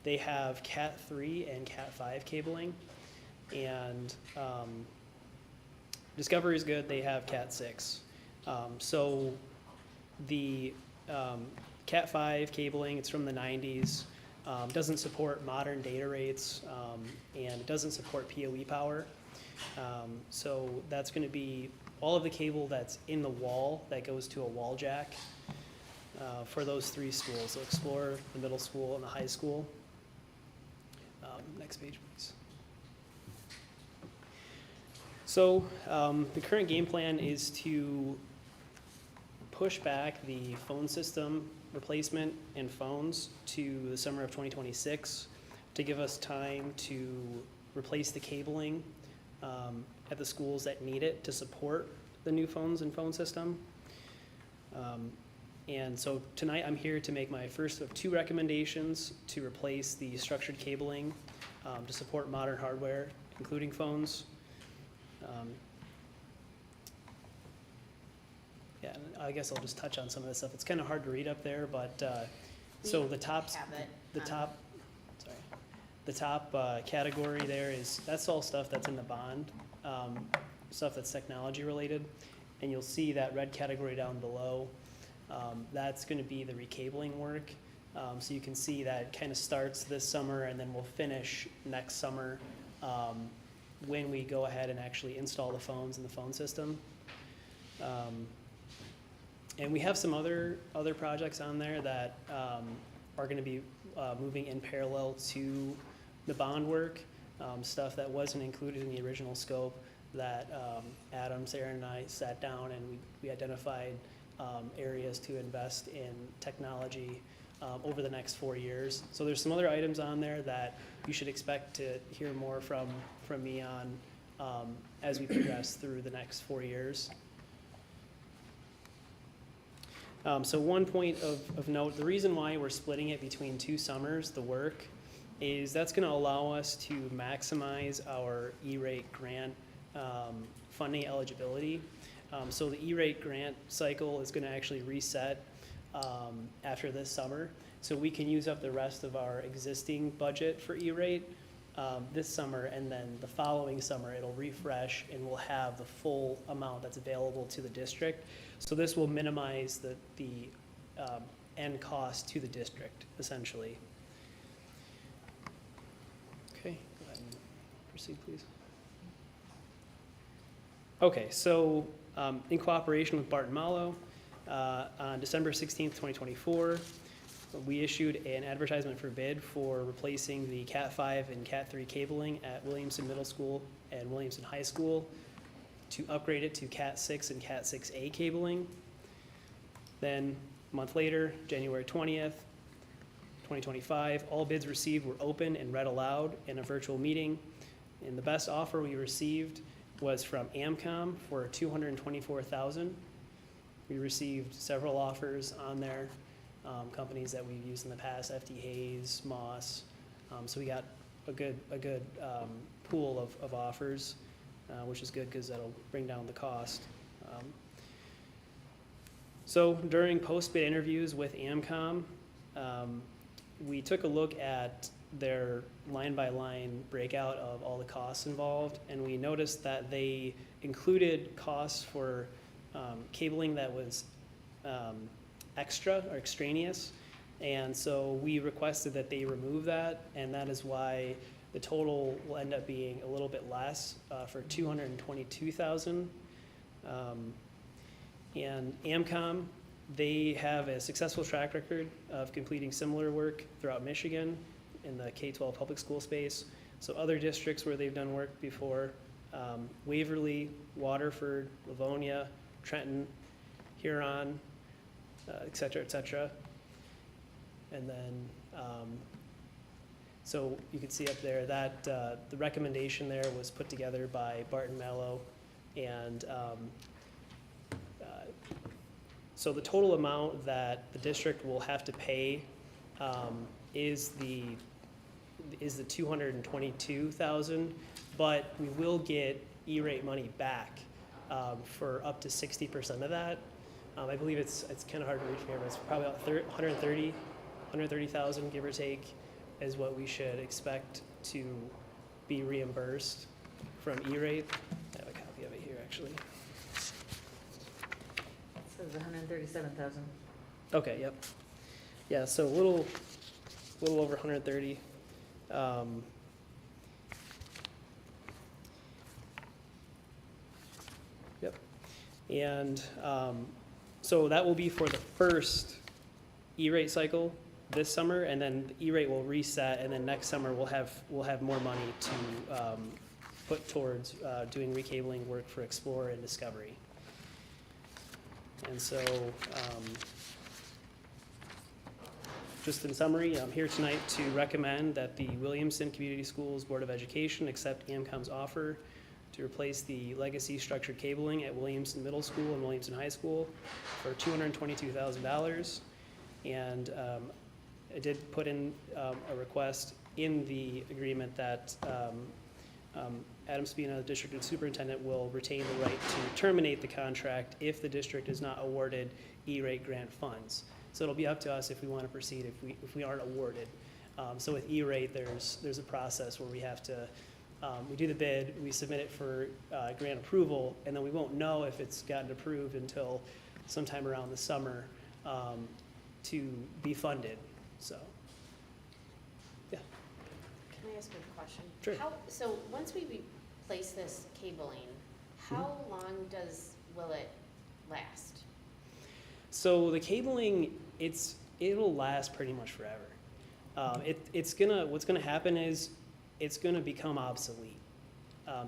they have Cat 3 and Cat 5 cabling, and Discovery is good, they have Cat 6. So the Cat 5 cabling, it's from the 90s, doesn't support modern data rates, and it doesn't support PoE power. So that's going to be all of the cable that's in the wall that goes to a wall jack for those three schools, so Explorer, the middle school, and the high school. Next page, please. So the current game plan is to push back the phone system replacement and phones to the summer of 2026 to give us time to replace the cabling at the schools that need it to support the new phones and phone system. And so tonight I'm here to make my first of two recommendations to replace the structured cabling to support modern hardware, including phones. Yeah, and I guess I'll just touch on some of this stuff. It's kind of hard to read up there, but so the top, the top category there is, that's all stuff that's in the bond, stuff that's technology related, and you'll see that red category down below. That's going to be the recabling work. So you can see that kind of starts this summer, and then we'll finish next summer when we go ahead and actually install the phones and the phone system. And we have some other projects on there that are going to be moving in parallel to the bond work, stuff that wasn't included in the original scope that Adam, Sarah, and I sat down and we identified areas to invest in technology over the next 4 years. So there's some other items on there that you should expect to hear more from me on as we progress through the next 4 years. So one point of note, the reason why we're splitting it between 2 summers, the work, is that's going to allow us to maximize our E-rate grant funding eligibility. So the E-rate grant cycle is going to actually reset after this summer. So we can use up the rest of our existing budget for E-rate this summer, and then the following summer it'll refresh and we'll have the full amount that's available to the district. So this will minimize the end cost to the district, essentially. Okay, go ahead and proceed, please. Okay, so in cooperation with Barton Malo, on December 16th, 2024, we issued an advertisement for bid for replacing the Cat 5 and Cat 3 cabling at Williamston Middle School and Williamston High School to upgrade it to Cat 6 and Cat 6A cabling. Then a month later, January 20th, 2025, all bids received were open and read aloud in a virtual meeting. And the best offer we received was from AMCOM for $224,000. We received several offers on there, companies that we've used in the past, FD Hayes, Moss. So we got a good pool of offers, which is good because that'll bring down the cost. So during post-bid interviews with AMCOM, we took a look at their line-by-line breakout of all the costs involved, and we noticed that they included costs for cabling that was extra or extraneous, and so we requested that they remove that, and that is why the total will end up being a little bit less for $222,000. And AMCOM, they have a successful track record of completing similar work throughout Michigan in the K-12 public school space. So other districts where they've done work before, Waverly, Waterford, Livonia, Trenton, Huron, et cetera, et cetera. And then, so you can see up there that the recommendation there was put together by Barton Mallow, and so the total amount that the district will have to pay is the $222,000, but we will get E-rate money back for up to 60% of that. I believe it's kind of hard to reach here, but it's probably about $130,000, give or take, is what we should expect to be reimbursed from E-rate. I have a copy of it here, actually. It says 137,000. Okay, yep. Yeah, so a little over 130. Yep. And so that will be for the first E-rate cycle this summer, and then the E-rate will reset, and then next summer we'll have more money to put towards doing recabling work for Explorer and Discovery. And so, just in summary, I'm here tonight to recommend that the Williamston Community Schools Board of Education accept AMCOM's offer to replace the legacy structured cabling at Williamston Middle School and Williamston High School for $222,000. And I did put in a request in the agreement that Adam Spina, the district superintendent, will retain the right to terminate the contract if the district is not awarded E-rate grant funds. So it'll be up to us if we want to proceed if we aren't awarded. So with E-rate, there's a process where we have to we do the bid, we submit it for grant approval, and then we won't know if it's gotten approved until sometime around the summer to be funded. So, yeah. Can I ask you a question? Sure. So once we replace this cabling, how long will it last? So the cabling, it'll last pretty much forever. What's gonna happen is it's gonna become obsolete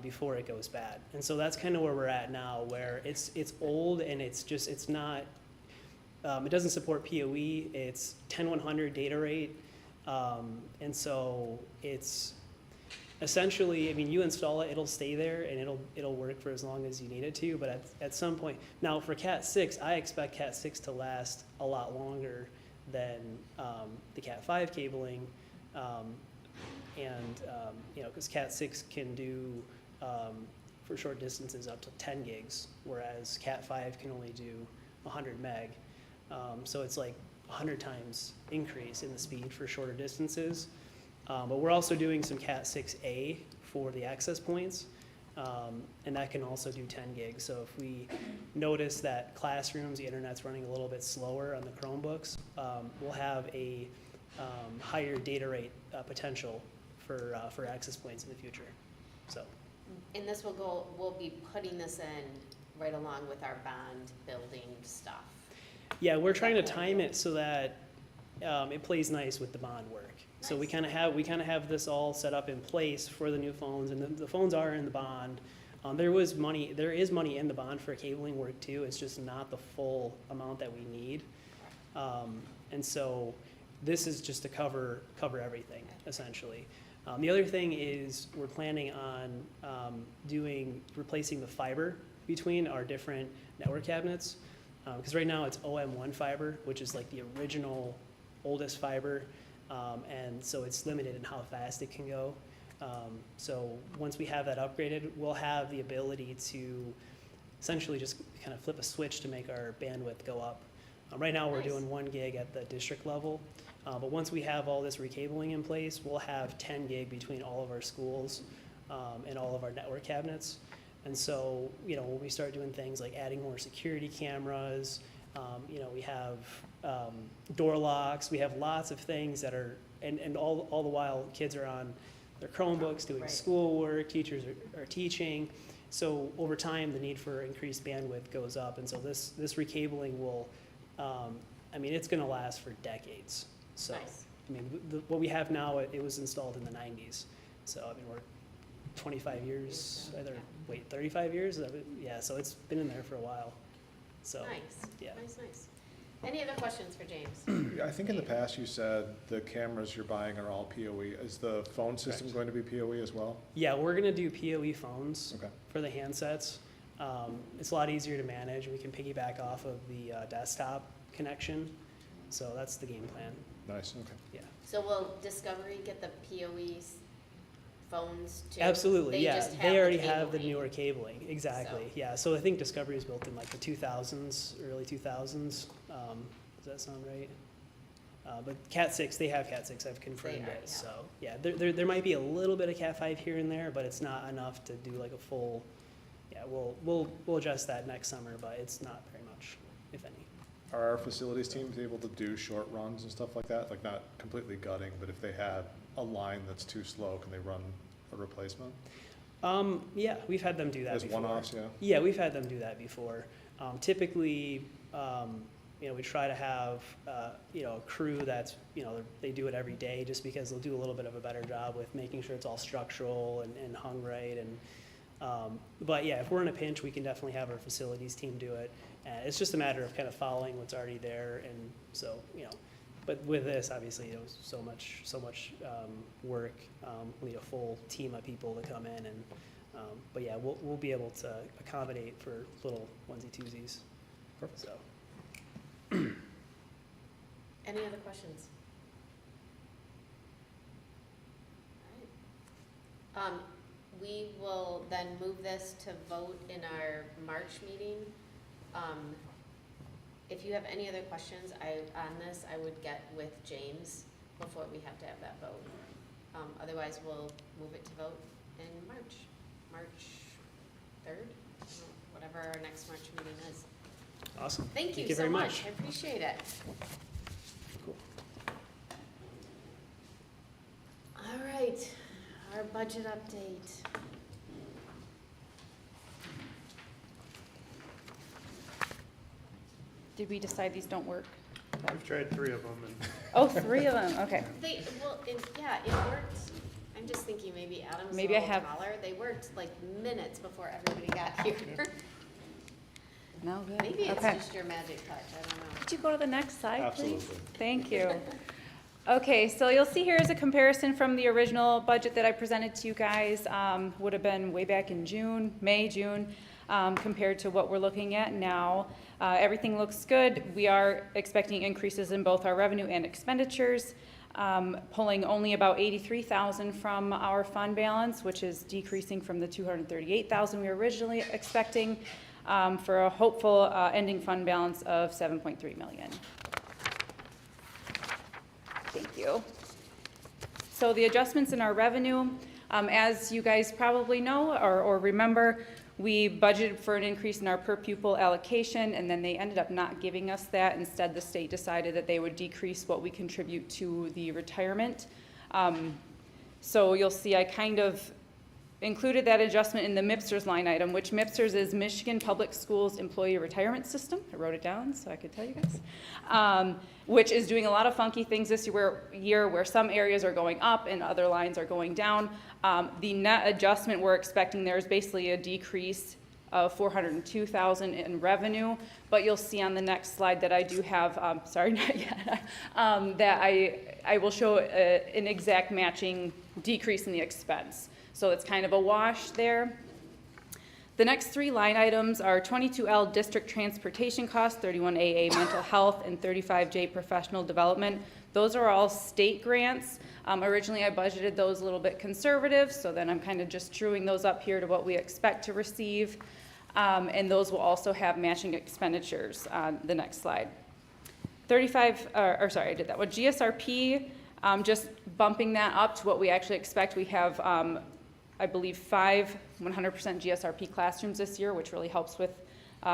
before it goes bad. And so that's kind of where we're at now, where it's old and it's not, it doesn't support PoE, it's 10/100 data rate. And so it's essentially, I mean, you install it, it'll stay there and it'll work for as long as you need it to, but at some point, now for Cat 6, I expect Cat 6 to last a lot longer than the Cat 5 cabling. Because Cat 6 can do, for short distances, up to 10 gigs, whereas Cat 5 can only do 100 meg. So it's like 100 times increase in the speed for shorter distances. But we're also doing some Cat 6A for the access points, and that can also do 10 gigs. So if we notice that classrooms, the internet's running a little bit slower on the Chromebooks, we'll have a higher data rate potential for access points in the future. So. And this we'll be putting this in right along with our bond building stuff. Yeah, we're trying to time it so that it plays nice with the bond work. So we kind of have this all set up in place for the new phones, and the phones are in the bond. There is money in the bond for cabling work too. It's just not the full amount that we need. And so this is just to cover everything essentially. The other thing is we're planning on replacing the fiber between our different network cabinets. Because right now it's OM1 fiber, which is like the original oldest fiber, and so it's limited in how fast it can go. So once we have that upgraded, we'll have the ability to essentially just kind of flip a switch to make our bandwidth go up. Right now we're doing 1 gig at the district level, but once we have all this recabling in place, we'll have 10 gig between all of our schools and all of our network cabinets. And so, when we start doing things like adding more security cameras, we have door locks, we have lots of things that are, and all the while kids are on their Chromebooks doing schoolwork, teachers are teaching. So over time, the need for increased bandwidth goes up. And so this recabling will, it's gonna last for decades. So, Nice. What we have now, it was installed in the 90s. So, we're 25 years, 35 years? Yeah, so it's been in there for a while. So, Nice. yeah. Nice. Any other questions for James? I think in the past you said the cameras you're buying are all PoE. Is the phone system going to be PoE as well? Yeah, we're gonna do PoE phones Okay. for the handsets. It's a lot easier to manage. We can piggyback off of the desktop connection. So that's the game plan, Nice, okay. yeah. So will Discovery get the PoE phones too? Absolutely, yeah. just have They the already have the cabling. newer cabling, exactly, So- yeah. So I think Discovery is built in like the 2000s, early 2000s. Does that sound right? But Cat 6, they have Cat 6, I've confirmed already have it. So, yeah, there might be a little bit of Cat 5 here and there, but it's not enough to do like a full, yeah, we'll adjust that next summer, but it's not very much, if any. Are our facilities teams able to do short runs and stuff like that? Like not completely gutting, but if they have a line that's too slow, can they run a replacement? Yeah, we've had them do that As before. one-offs, yeah? Yeah, we've had them do that before. Typically, we try to have, a crew that's, they do it every day just because they'll do a little bit of a better job with making sure it's all structural and hung right. And but yeah, if we're in a pinch, we can definitely have our facilities team do it. And it's just a matter of kind of following what's already there. And so, but with this, obviously, it was so much work. We need a full team of people to come in, and but yeah, we'll be able to accommodate for little onesie twosies. Perfect. So Any other questions? All right. We will then move this to vote in our March meeting. If you have any other questions on this, I would get with James before we have to have that vote. Otherwise, we'll move it to vote in March 3rd, whatever our next March meeting is. awesome. Thank you very so much. much. I appreciate it. Cool. All right, our budget update. Did we decide these don't work? We've tried 3 of them, and Oh, 3 of them, okay. It worked. I'm just thinking maybe Adam's Maybe a I little have- taller. They worked like minutes before everybody got here. No, good. Maybe it's Okay. just your magic touch, I don't know. Could you go to the next slide, please? Absolutely. Thank you. Okay, so you'll see here is a comparison from the original budget that I presented to you guys, would have been way back in May, June, compared to what we're looking at now. Everything looks good. We are expecting increases in both our revenue and expenditures, pulling only about 83,000 from our fund balance, which is decreasing from the 238,000 we were originally expecting, for a hopeful ending fund balance of 7.3 million. Thank you. So the adjustments in our revenue, as you guys probably know or remember, we budgeted for an increase in our per pupil allocation, and then they ended up not giving us that. Instead, the state decided that they would decrease what we contribute to the retirement. So you'll see I kind of included that adjustment in the MIPSRS line item, which MIPSRS is Michigan Public Schools Employee Retirement System. I wrote it down so I could tell you guys. Which is doing a lot of funky things this year where some areas are going up and other lines are going down. The net adjustment we're expecting there is basically a decrease of 402,000 in revenue, but you'll see on the next slide that I do have, sorry, not yet, that I will show an exact matching decrease in the expense. So it's kind of a wash there. The next 3 line items are 22L district transportation costs, 31AA mental health, and 35J professional development. Those are all state grants. Originally I budgeted those a little bit conservative, so then I'm kind of just truing those up here to what we expect to receive. And those will also have matching expenditures on the next slide. I did that one. GSRP, just bumping that up to what we actually expect. We have I believe 5 100% GSRP classrooms this year, which really helps with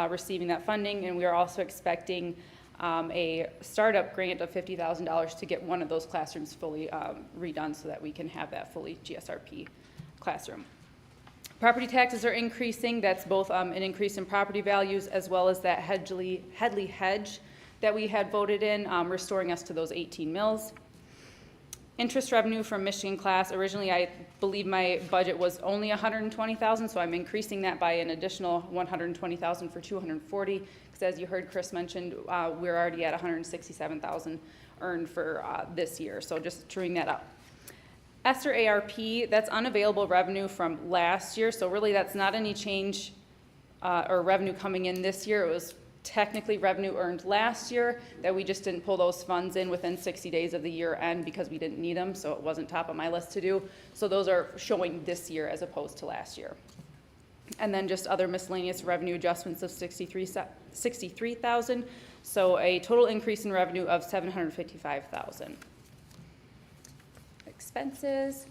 receiving that funding. And we are also expecting a startup grant of $50,000 to get one of those classrooms fully redone so that we can have that fully GSRP classroom. Property taxes are increasing. That's both an increase in property values as well as that Headley hedge that we had voted in, restoring us to those 18 mills. Interest revenue from Michigan class, originally I believe my budget was only 120,000, so I'm increasing that by an additional 120,000 for 240, because as you heard Chris mentioned, we're already at 167,000 earned for this year, so just truing that up. ESSER ARP, that's unavailable revenue from last year, so really that's not any change or revenue coming in this year. It was technically revenue earned last year that we just didn't pull those funds in within 60 days of the year end because we didn't need them, so it wasn't top of my list to do. So those are showing this year as opposed to last year. And then just other miscellaneous revenue adjustments of 63,000, so a total increase in revenue of 755,000. Expenses.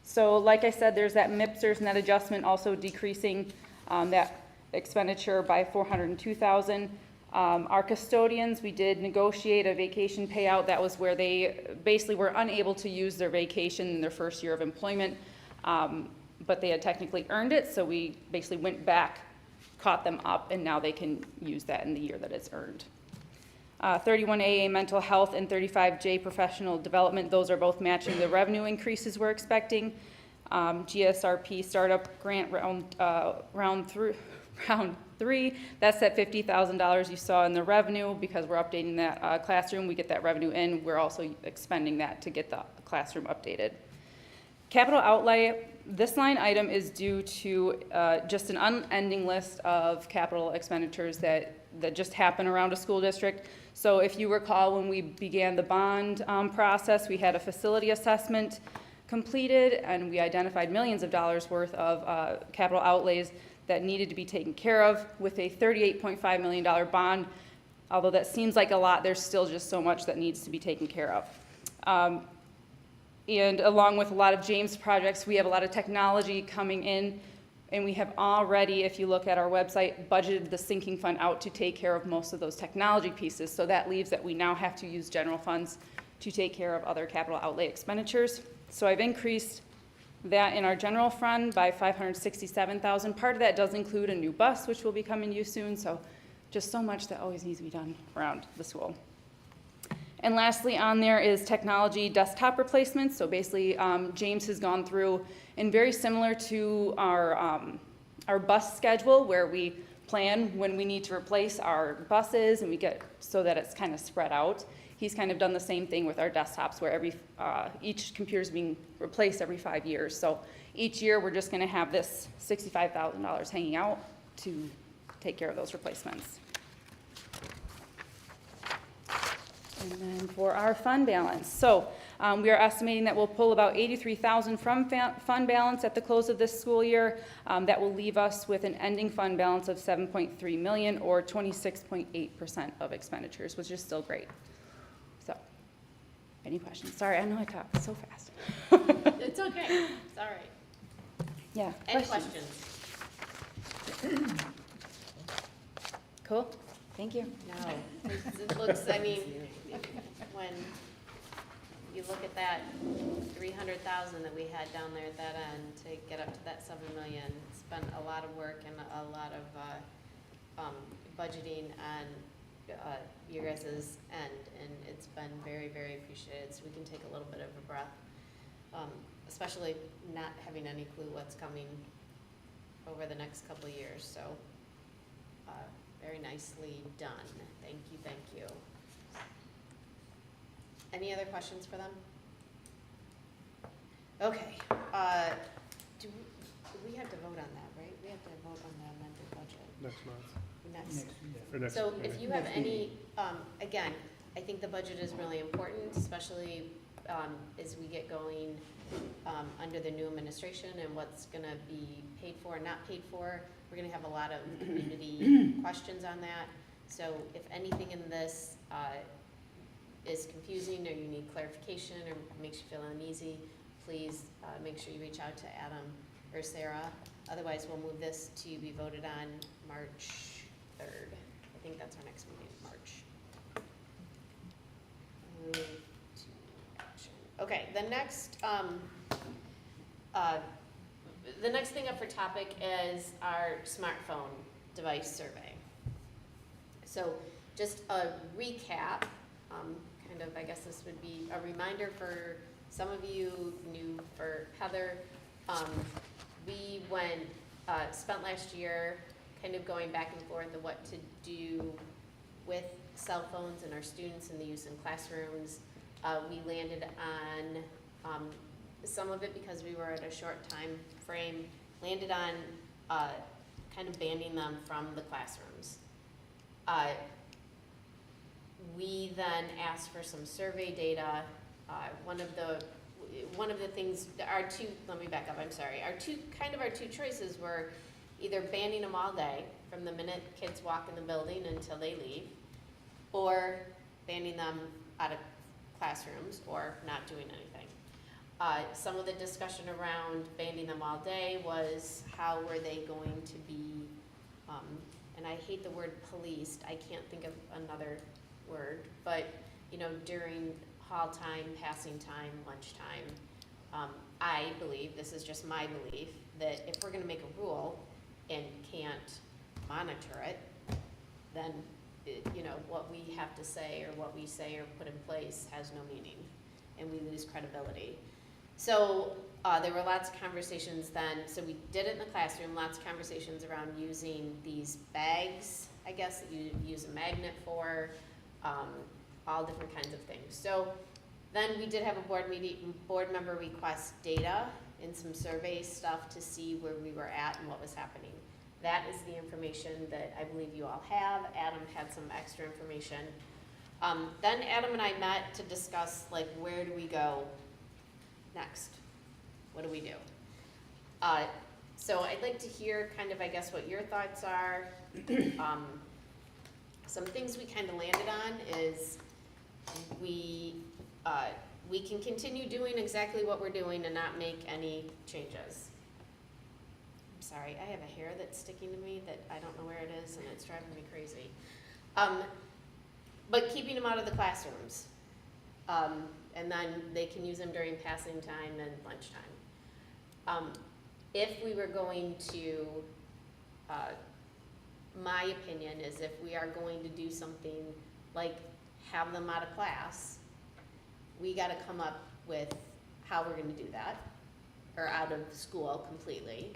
So like I said, there's that MIPSRS net adjustment also decreasing that expenditure by 402,000. Our custodians, we did negotiate a vacation payout. That was where they basically were unable to use their vacation in their first year of employment, but they had technically earned it, so we basically went back, caught them up, and now they can use that in the year that it's earned. 31AA mental health and 35J professional development, those are both matching the revenue increases we're expecting. GSRP startup grant round 3, that's that $50,000 you saw in the revenue. Because we're updating that classroom, we get that revenue in. We're also expending that to get the classroom updated. Capital outlay, this line item is due to just an unending list of capital expenditures that just happen around a school district. So if you recall, when we began the bond process, we had a facility assessment completed, and we identified millions of dollars worth of capital outlays that needed to be taken care of. With a $38.5 million bond, although that seems like a lot, there's still just so much that needs to be taken care of. And along with a lot of James projects, we have a lot of technology coming in, and we have already, if you look at our website, budgeted the sinking fund out to take care of most of those technology pieces. So that leaves that we now have to use general funds to take care of other capital outlay expenditures. So I've increased that in our general fund by 567,000. Part of that does include a new bus, which will be coming to you soon. So just so much that always needs to be done around the school. And lastly on there is technology desktop replacements. So basically, James has gone through, and very similar to our bus schedule, where we plan when we need to replace our buses and we get so that it's kind of spread out. He's kind of done the same thing with our desktops, where each computer is being replaced every 5 years. So each year we're just going to have this $65,000 hanging out to take care of those replacements. And then for our fund balance, so we are estimating that we'll pull about $83,000 from fund balance at the close of this school year. That will leave us with an ending fund balance of $7.3 million, or 26.8% of expenditures, which is still great. So, any questions? Sorry, I know I talk so fast. It's okay, it's all right. Yeah. Any questions? Cool. Thank you. No, it looks, I mean, when you look at that 300,000 that we had down there at that end to get up to that 7 million, it's been a lot of work and a lot of budgeting on your guys' end, and it's been very, very appreciated, so we can take a little bit of a breath, especially not having any clue what's coming over the next couple of years, so very nicely done. Thank you, thank you. Any other questions for them? Okay, do we have to vote on that, right? We have to vote on the amended budget Next month, next. or next. So if you have Next any, again, I think the budget is really important, especially as we get going under the new administration and what's gonna be paid for and not paid for. We're gonna have a lot of community questions on that. So if anything in this is confusing, or you need clarification, or makes you feel uneasy, please make sure you reach out to Adam or Sarah. Otherwise, we'll move this to be voted on March 3rd. I think that's our next meeting, March. Move to action. Okay, the next thing up for topic is our smartphone device survey. So just a recap, kind of, I guess this would be a reminder for some of you, new for Heather. We spent last year kind of going back and forth of what to do with cell phones and our students and the use in classrooms. We landed on some of it because we were at a short time frame, landed on kind of banning them from the classrooms. We then asked for some survey data. One of the things, let me back up, I'm sorry. Our two choices were either banning them all day from the minute kids walk in the building until they leave, or banning them out of classrooms or not doing anything. Some of the discussion around banning them all day was how were they going to be, and I hate the word policed, I can't think of another word, but during hall time, passing time, lunchtime, I believe, this is just my belief, that if we're gonna make a rule and can't monitor it, then what we have to say or what we say or put in place has no meaning, and we lose credibility. So there were lots of conversations then, so we did it in the classroom, lots of conversations around using these bags, I guess, that you use a magnet for, all different kinds of things. So then we did have a board member request data and some survey stuff to see where we were at and what was happening. That is the information that I believe you all have. Adam had some extra information. Then Adam and I met to discuss, where do we go next? What do we do? So I'd like to hear kind of, I guess, what your thoughts are. Some things we kind of landed on is we can continue doing exactly what we're doing and not make any changes. I'm sorry, I have a hair that's sticking to me that I don't know where it is, and it's driving me crazy. But keeping them out of the classrooms. And then they can use them during passing time and lunchtime. If we were going to, my opinion is if we are going to do something like have them out of class, we gotta come up with how we're gonna do that, or out of school completely,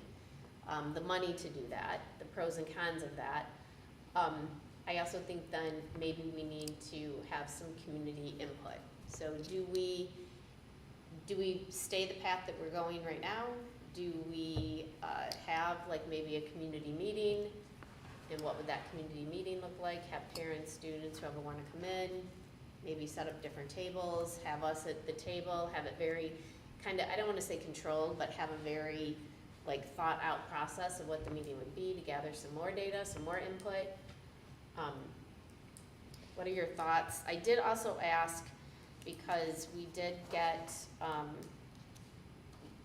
the money to do that, the pros and cons of that. I also think then maybe we need to have some community input. So do we stay the path that we're going right now? Do we have like maybe a community meeting? And what would that community meeting look like? Have parents, students, whoever want to come in, maybe set up different tables, have us at the table, have it very kind of, I don't want to say controlled, but have a very like thought out process of what the meeting would be to gather some more data, some more input. What are your thoughts? I did also ask, because we did get,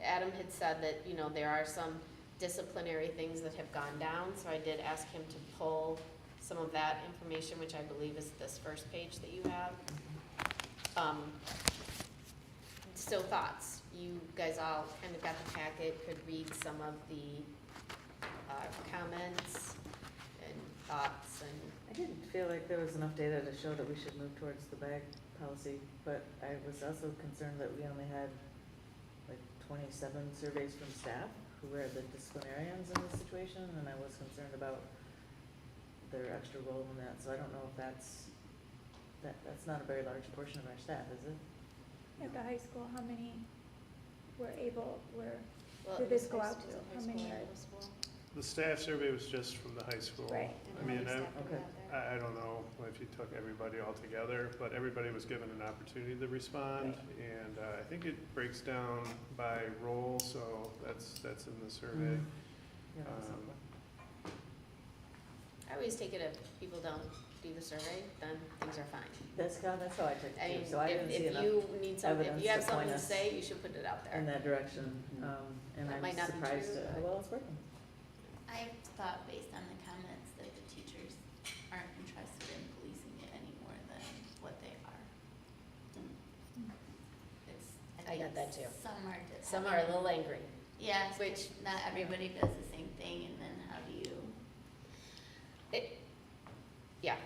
Adam had said that, you know, there are some disciplinary things that have gone down, so I did ask him to pull some of that information, which I believe is this first page that you have. So thoughts, you guys all kind of got the packet, could read some of the comments and thoughts, and I didn't feel like there was enough data to show that we should move towards the bag policy, but I was also concerned that we only had like 27 surveys from staff who were the disciplinarians in this situation, and I was concerned about their extra role in that, so I don't know if that's not a very large portion of our staff, is it? At the high school, how many were able, well, did it was this go high out school, to? high How school, many are? middle school. The staff survey was just from the high school. Right. I mean, And how many staff were Okay. out there? I don't know if you took everybody all together, but everybody was given an opportunity to respond. And I think it breaks down by role, so that's in the survey. Yeah, that's Um, helpful. I always take it if people don't do the survey, then things are fine. That's how I took I it mean, too, so I didn't see if enough you need something, if evidence you have to point something to us say, you should put it out in there. that direction, and That I'm might not be surprised true, at how but- well it's working. I thought based on the comments that the teachers aren't interested in policing it any more than what they are. I got that think too. Some Some are a little angry. Yes, which- which not everybody does the same thing, and then how do you? Yeah,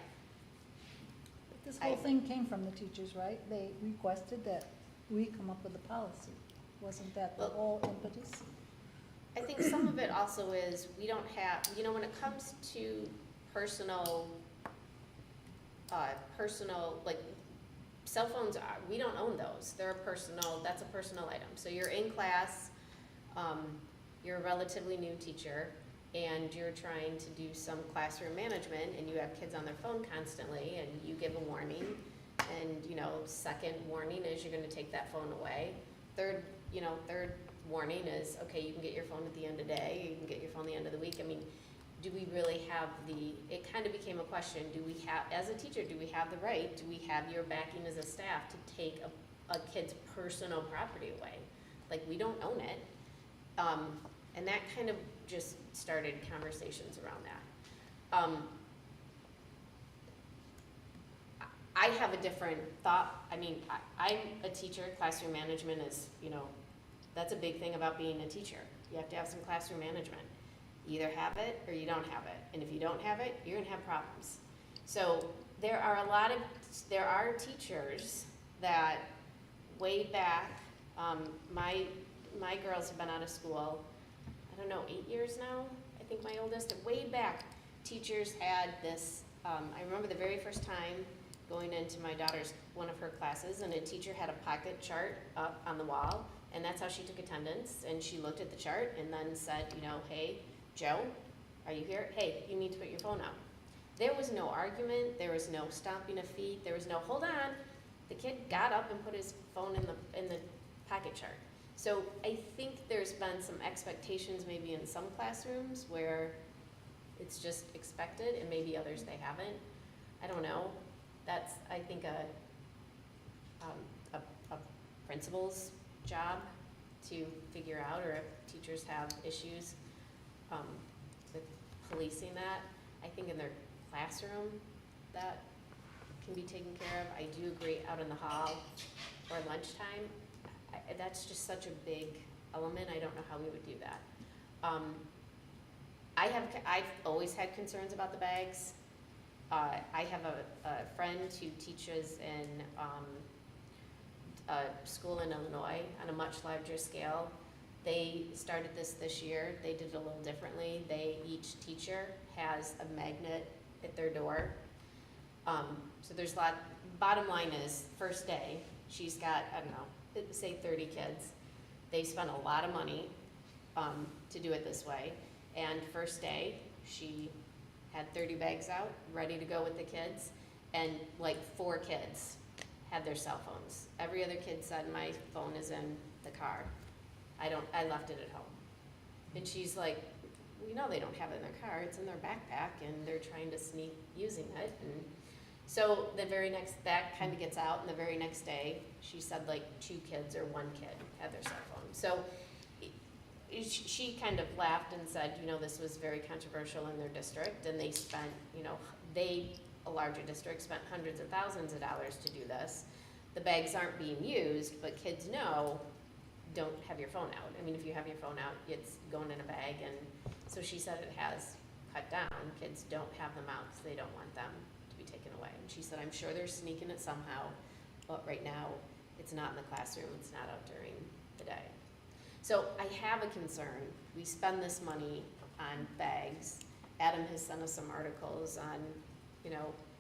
This I- whole thing came from the teachers, right? They requested that we come up with a policy. Wasn't that the Well- whole impetus? I think some of it also is, we don't have, you know, when it comes to personal, like, cell phones, we don't own those. They're a personal, that's a personal item. So you're in class, you're a relatively new teacher, and you're trying to do some classroom management, and you have kids on their phone constantly, and you give a warning, and, you know, second warning is you're gonna take that phone away. Third warning is, okay, you can get your phone at the end of the day, you can get your phone at the end of the week. I mean, do we really have it kind of became a question, do we have, as a teacher, do we have the right, do we have your backing as a staff to take a kid's personal property away? Like, we don't own it. And that kind of just started conversations around that. I have a different thought. I mean, I'm a teacher, classroom management is, you know, that's a big thing about being a teacher. You have to have some classroom management. You either have it or you don't have it. And if you don't have it, you're gonna have problems. So there are teachers that way back, my girls have been out of school, I don't know, 8 years now? I think my oldest, way back, teachers had this, I remember the very first time going into my daughter's, one of her classes, and a teacher had a pocket chart up on the wall, and that's how she took attendance, and she looked at the chart and then said, you know, hey, Joe, are you here? Hey, you need to put your phone out. There was no argument, there was no stomping of feet, there was no, hold on. The kid got up and put his phone in the pocket chart. So I think there's been some expectations maybe in some classrooms where it's just expected, and maybe others they haven't. I don't know. That's, I think, a principal's job to figure out, or if teachers have issues with policing that. I think in their classroom that can be taken care of. I do agree out in the hall or lunchtime. That's just such a big element. I don't know how we would do that. I've always had concerns about the bags. I have a friend who teaches in a school in Illinois on a much larger scale. They started this year. They did it a little differently. Each teacher has a magnet at their door. So there's bottom line is, first day, she's got, I don't know, say 30 kids. They spent a lot of money to do it this way. And first day, she had 30 bags out, ready to go with the kids. And like 4 kids had their cell phones. Every other kid said, my phone is in the car. I left it at home. And she's like, we know they don't have it in their car, it's in their backpack, and they're trying to sneak using it. And so that kind of gets out, and the very next day, she said like 2 kids or 1 kid had their cell phone. So she kind of laughed and said, this was very controversial in their district, and they spent, a larger district spent hundreds of thousands of dollars to do this. The bags aren't being used, but kids know, don't have your phone out. I mean, if you have your phone out, it's going in a bag, and so she said it has cut down. Kids don't have them out because they don't want them to be taken away. And she said, I'm sure they're sneaking it somehow, but right now, it's not in the classroom, it's not out during the day. So I have a concern. We spend this money on bags. Adam has sent us some articles on,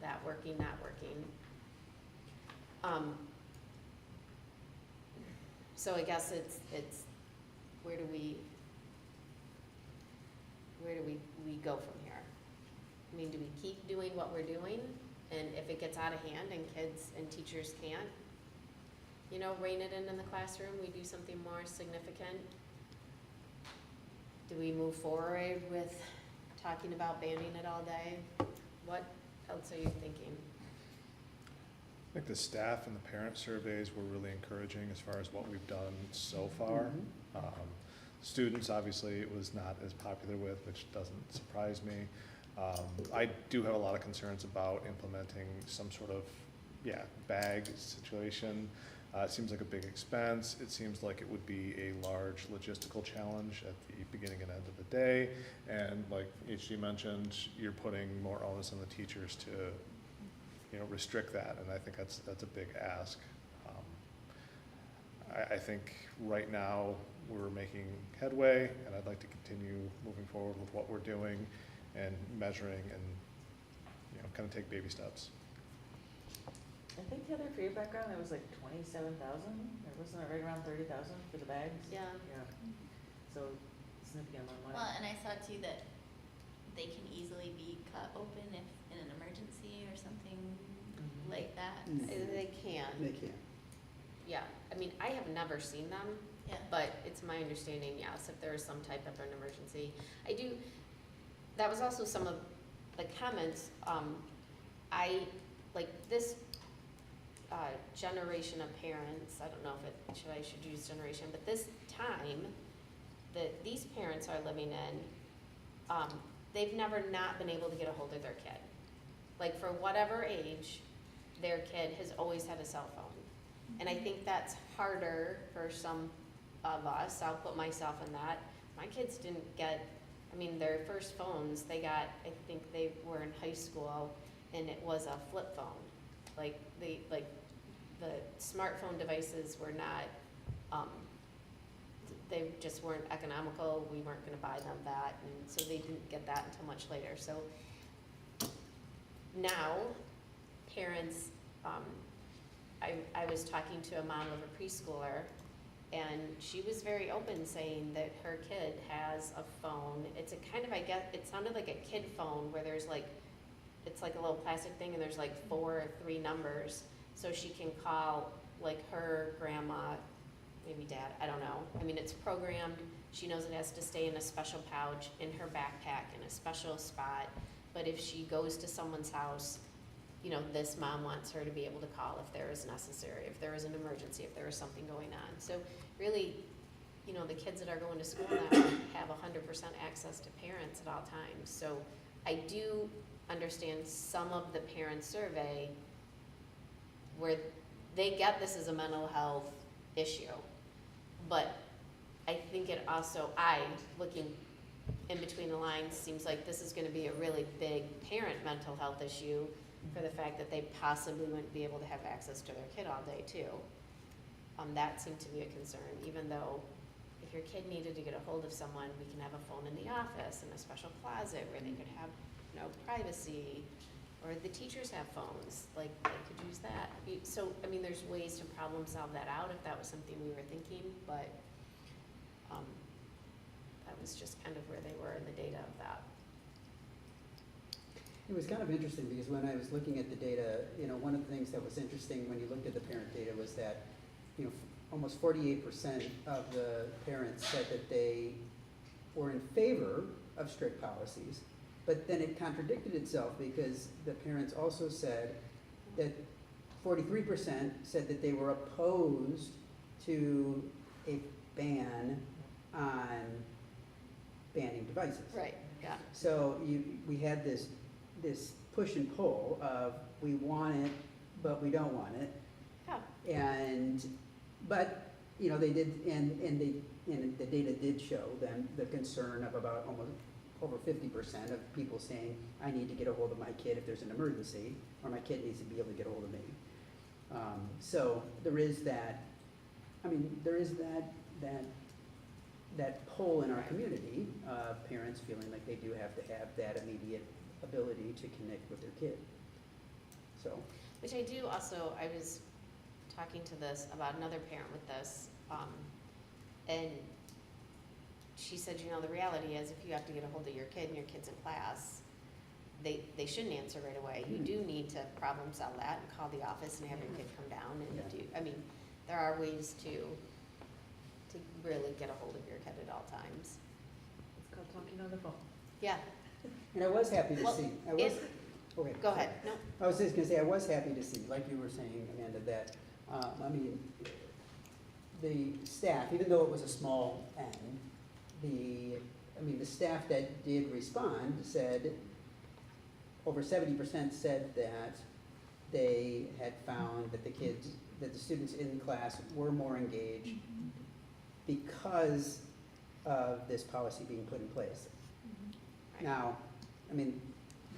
that working, not working. So I guess it's where do we go from here? I mean, do we keep doing what we're doing? And if it gets out of hand and kids and teachers can't, rein it in the classroom, we do something more significant? Do we move forward with talking about banning it all day? What else are you thinking? I think the staff and the parent surveys were really encouraging as far as what we've done so far. Students, obviously, it was not as popular with, which doesn't surprise me. I do have a lot of concerns about implementing some sort of, bag situation. It seems like a big expense. It seems like it would be a large logistical challenge at the beginning and end of the day. And like HG mentioned, you're putting more onus on the teachers to restrict that, and I think that's a big ask. I think right now we're making headway, and I'd like to continue moving forward with what we're doing and measuring and kind of take baby steps. I think the other, for your background, it was like 27,000, or wasn't it right around 30,000 for the bags? Yeah. Yeah. So significant amount of money. Well, and I saw too that they can easily be cut open if in an emergency or something like that. They can. They can. Yeah, I mean, I have never seen them, Yeah. but it's my understanding, yes, if there is some type of an emergency. That was also some of the comments, this generation of parents, I don't know if I should use generation, but this time that these parents are living in, they've never not been able to get a hold of their kid. Like, for whatever age, their kid has always had a cell phone. And I think that's harder for some of us. I'll put myself in that. My kids didn't get, their first phones, they got, I think they were in high school, and it was a flip phone. The smartphone devices were not, they just weren't economical. We weren't gonna buy them that, and so they didn't get that until much later. So now, parents, I was talking to a mom of a preschooler, and she was very open, saying that her kid has a phone. It's a kind of, it sounded like a kid phone where there's it's like a little plastic thing, and there's 4 or 3 numbers, so she can call her grandma, maybe dad, I don't know. It's programmed. She knows it has to stay in a special pouch in her backpack in a special spot, but if she goes to someone's house, this mom wants her to be able to call if there is necessary, if there is an emergency, if there is something going on. So really, the kids that are going to school now have 100% access to parents at all times. So I do understand some of the parent survey where they get this as a mental health issue. But I think it also, looking in between the lines, seems like this is gonna be a really big parent mental health issue for the fact that they possibly wouldn't be able to have access to their kid all day too. That seemed to be a concern, even though if your kid needed to get a hold of someone, we can have a phone in the office and a special closet where they could have, privacy, or the teachers have phones, like, they could use that. So, I mean, there's ways to problem solve that out if that was something we were thinking, but, that was just kind of where they were in the data of that. It was kind of interesting because when I was looking at the data, one of the things that was interesting when you looked at the parent data was that, almost 48% of the parents said that they were in favor of strict policies, but then it contradicted itself because the parents also said that 43% said that they were opposed to a ban on banning devices. Right, yeah. So we had this push and pull of we want it, but we don't want it. Yeah. But they did, and the data did show them the concern of about almost over 50% of people saying, I need to get a hold of my kid if there's an emergency, or my kid needs to be able to get a hold of me. So there is that, that pull in our community of parents feeling like they do have to have that immediate ability to connect with their kid. So. Which I do also, I was talking to this about another parent with this, and she said, the reality is if you have to get a hold of your kid and your kid's in class, they shouldn't answer right away. You do need to problem solve that and call the office and have your kid come down and there are ways to really get a hold of your kid at all times. It's called talking on the phone. Yeah. And I was happy to see. Okay. Go ahead. No. I was just going to say, I was happy to see, like you were saying, Amanda, that, the staff, even though it was a small N, the staff that did respond said, over 70% said that they had found that the students in class were more engaged because of this policy being put in place. Now,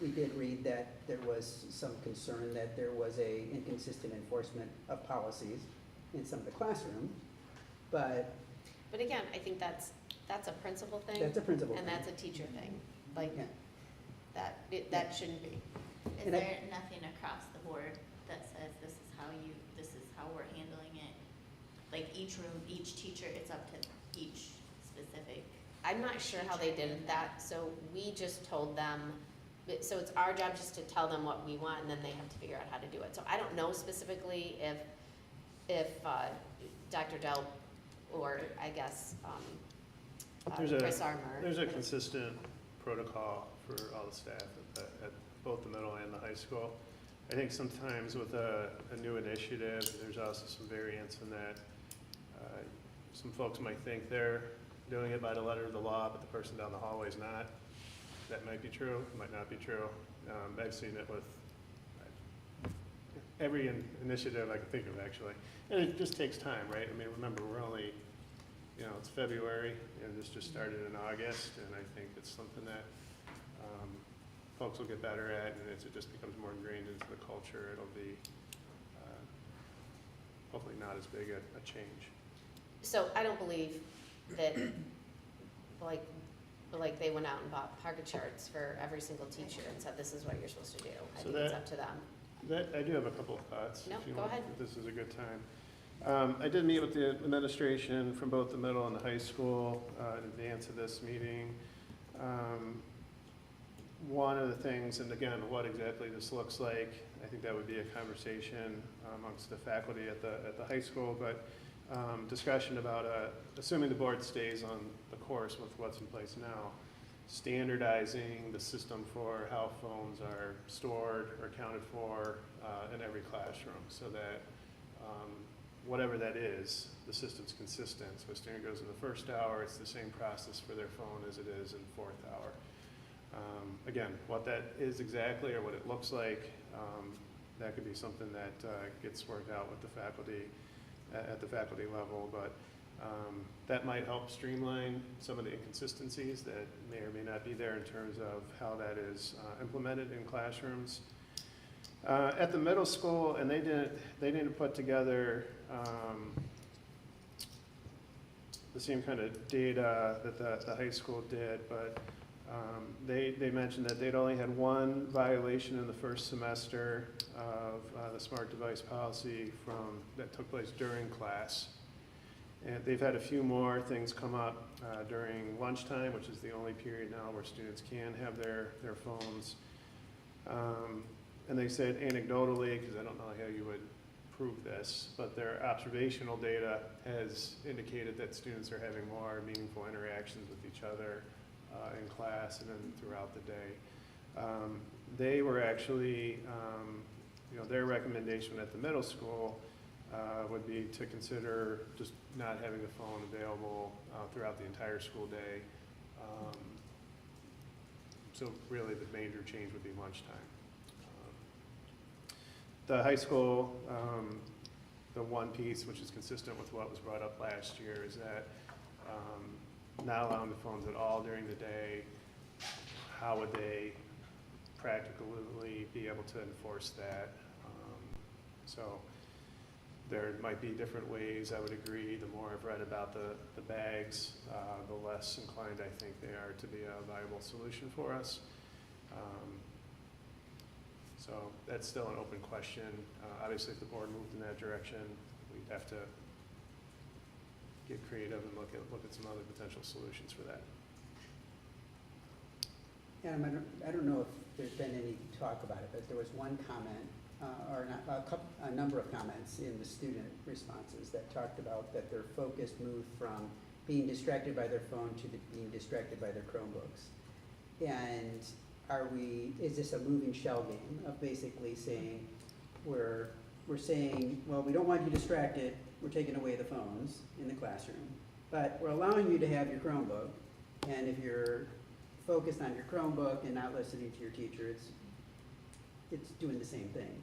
we did read that there was some concern that there was a inconsistent enforcement of policies in some of the classrooms, but. But again, I think that's a principal thing. That's a principal and thing. that's a teacher thing. Yeah. That shouldn't be. Is there nothing across the board that says this is how we're handling it? Like each room, each teacher, it's up to each specific. I'm not sure how they did that, so we just told them, so it's our job just to tell them what we want, and then they have to figure out how to do it. So I don't know specifically if Dr. Delp or I guess Chris Armour. There's a consistent protocol for all the staff at both the middle and the high school. I think sometimes with a new initiative, there's also some variance in that. Some folks might think they're doing it by the letter of the law, but the person down the hallway is not. That might be true, might not be true. I've seen it with every initiative I can think of, actually. And it just takes time, right? Remember, we're only, it's February, and this just started in August, and I think it's something that folks will get better at, and as it just becomes more ingrained into the culture, it'll be hopefully not as big a change. So I don't believe that, like they went out and bought pocket charts for every single teacher and said, this is what you're supposed to do. I think it's up to them. I do have a couple of thoughts. No, if you go want, ahead. if this is a good time. I did meet with the administration from both the middle and the high school in advance of this meeting. One of the things, and again, what exactly this looks like, I think that would be a conversation amongst the faculty at the high school, but discussion about, assuming the board stays on the course with what's in place now, standardizing the system for how phones are stored or accounted for in every classroom, so that whatever that is, the system's consistent. So a student goes in the first hour, it's the same process for their phone as it is in fourth hour. Again, what that is exactly or what it looks like, that could be something that gets worked out with the faculty at the faculty level. But That might help streamline some of the inconsistencies that may or may not be there in terms of how that is implemented in classrooms. At the middle school, and they didn't put together the same kind of data that the high school did, but they mentioned that they'd only had one violation in the first semester of the smart device policy that took place during class. And they've had a few more things come up during lunchtime, which is the only period now where students can have their phones. And they said anecdotally, because I don't know how you would prove this, but their observational data has indicated that students are having more meaningful interactions with each other in class and then throughout the day. They were actually, their recommendation at the middle school would be to consider just not having the phone available throughout the entire school day. So really the major change would be lunchtime. The high school, the one piece which is consistent with what was brought up last year is that not allowing the phones at all during the day, how would they practically be able to enforce that? So there might be different ways, I would agree. The more I've read about the bags, the less inclined I think they are to be a viable solution for us. So that's still an open question. Obviously, if the board moved in that direction, we'd have to get creative and look at some other potential solutions for that. Adam, I don't know if there's been any talk about it, but there was one comment, or not, a number of comments in the student responses that talked about that their focus moved from being distracted by their phone to being distracted by their Chromebooks. And is this a moving shell game of basically saying, we're saying, well, we don't want you distracted, we're taking away the phones in the classroom, but we're allowing you to have your Chromebook, and if you're focused on your Chromebook and not listening to your teacher, it's doing the same thing.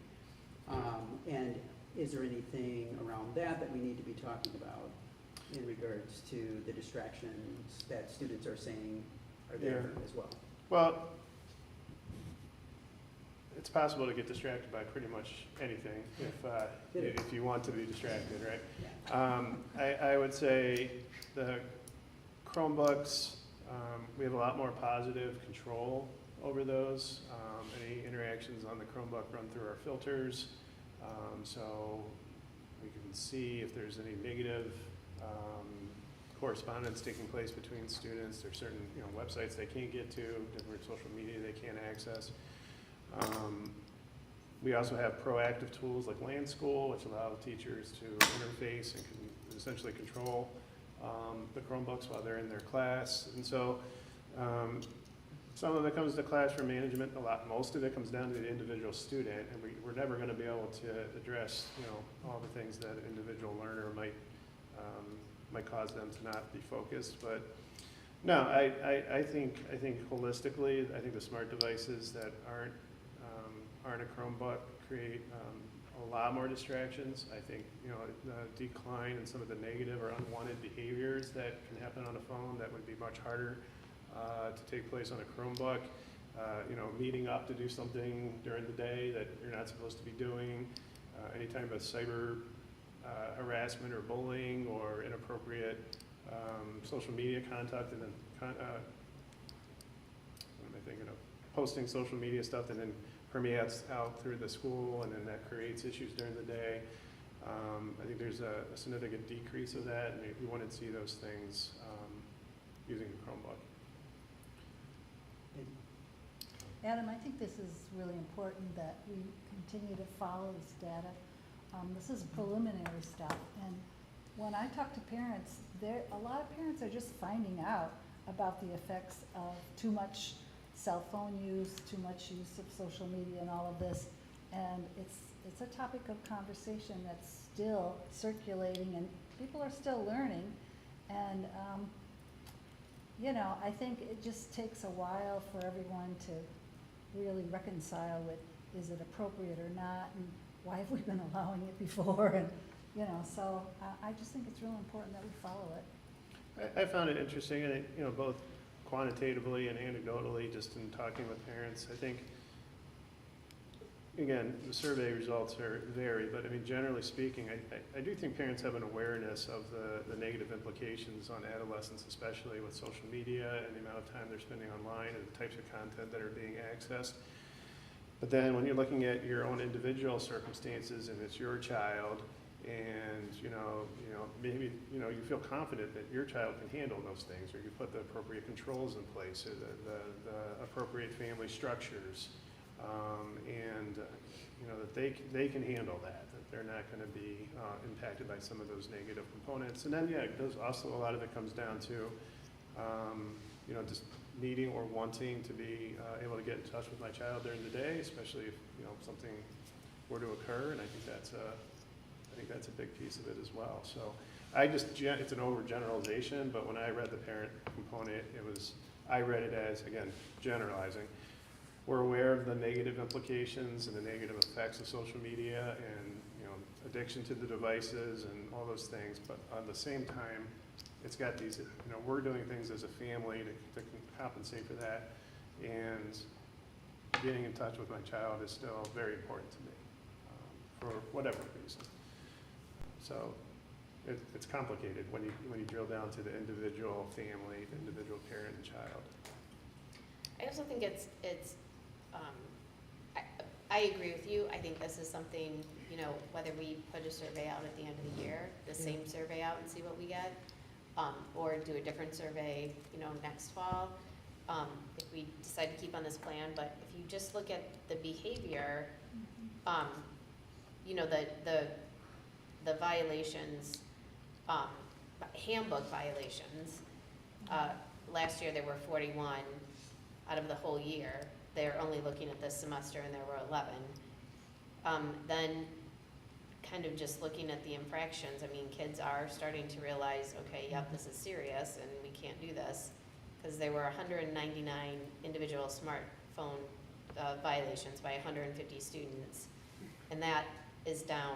And is there anything around that we need to be talking about in regards to the distractions that students are saying are there as well? Well, it's possible to get distracted by pretty much anything if you want to be distracted, right? Yeah. I would say the Chromebooks, we have a lot more positive control over those. Any interactions on the Chromebook run through our filters, so we can see if there's any negative correspondence taking place between students. There's certain websites they can't get to, different social media they can't access. We also have proactive tools like Land School, which allow teachers to interface and can essentially control the Chromebooks while they're in their class. And so some of it comes to classroom management, most of it comes down to the individual student, and we're never going to be able to address all the things that an individual learner might cause them to not be focused. But no, I think holistically, I think the smart devices that aren't a Chromebook create a lot more distractions. I think the decline in some of the negative or unwanted behaviors that can happen on a phone that would be much harder to take place on a Chromebook. Meeting up to do something during the day that you're not supposed to be doing. Any type of cyber harassment or bullying or inappropriate social media contact, and then what am I thinking of? Posting social media stuff and then permeates out through the school, and then that creates issues during the day. I think there's a significant decrease of that, and we want to see those things using the Chromebook. Adam, I think this is really important that we continue to follow this data. This is preliminary stuff, and when I talk to parents, a lot of parents are just finding out about the effects of too much cell phone use, too much use of social media and all of this, and it's a topic of conversation that's still circulating, and people are still learning, and I think it just takes a while for everyone to really reconcile with, is it appropriate or not, and why have we been allowing it before, and you know, so I just think it's real important that we follow it. I found it interesting, and you know, both quantitatively and anecdotally, just in talking with parents, I think, again, the survey results vary, but I mean, generally speaking, I do think parents have an awareness of the negative implications on adolescents, especially with social media and the amount of time they're spending online and the types of content that are being accessed. But then when you're looking at your own individual circumstances and it's your child, and you know, maybe you feel confident that your child can handle those things, or you put the appropriate controls in place, or the appropriate family structures, and you know that they can handle that they're not going to be impacted by some of those negative components. And then it does also, a lot of it comes down to you know, just needing or wanting to be able to get in touch with my child during the day, especially if something were to occur, and I think that's a big piece of it as well. So it's an overgeneralization, but when I read the parent component, I read it as, again, generalizing. We're aware of the negative implications and the negative effects of social media and addiction to the devices and all those things, but at the same time, it's got these, we're doing things as a family to compensate for that, and getting in touch with my child is still very important to me, for whatever reason. So it's complicated when you drill down to the individual family, the individual parent and child. I also think I agree with you. I think this is something, whether we put a survey out at the end of the year, the same survey out and see what we get, or do a different survey, next fall, if we decide to keep on this plan. But if you just look at the behavior, the violations, handbook violations, last year there were 41 out of the whole year. They're only looking at this semester and there were 11. Then kind of just looking at the infractions, I mean, kids are starting to realize, okay, yep, this is serious and we can't do this, because there were 199 individual smartphone violations by 150 students, and that is down,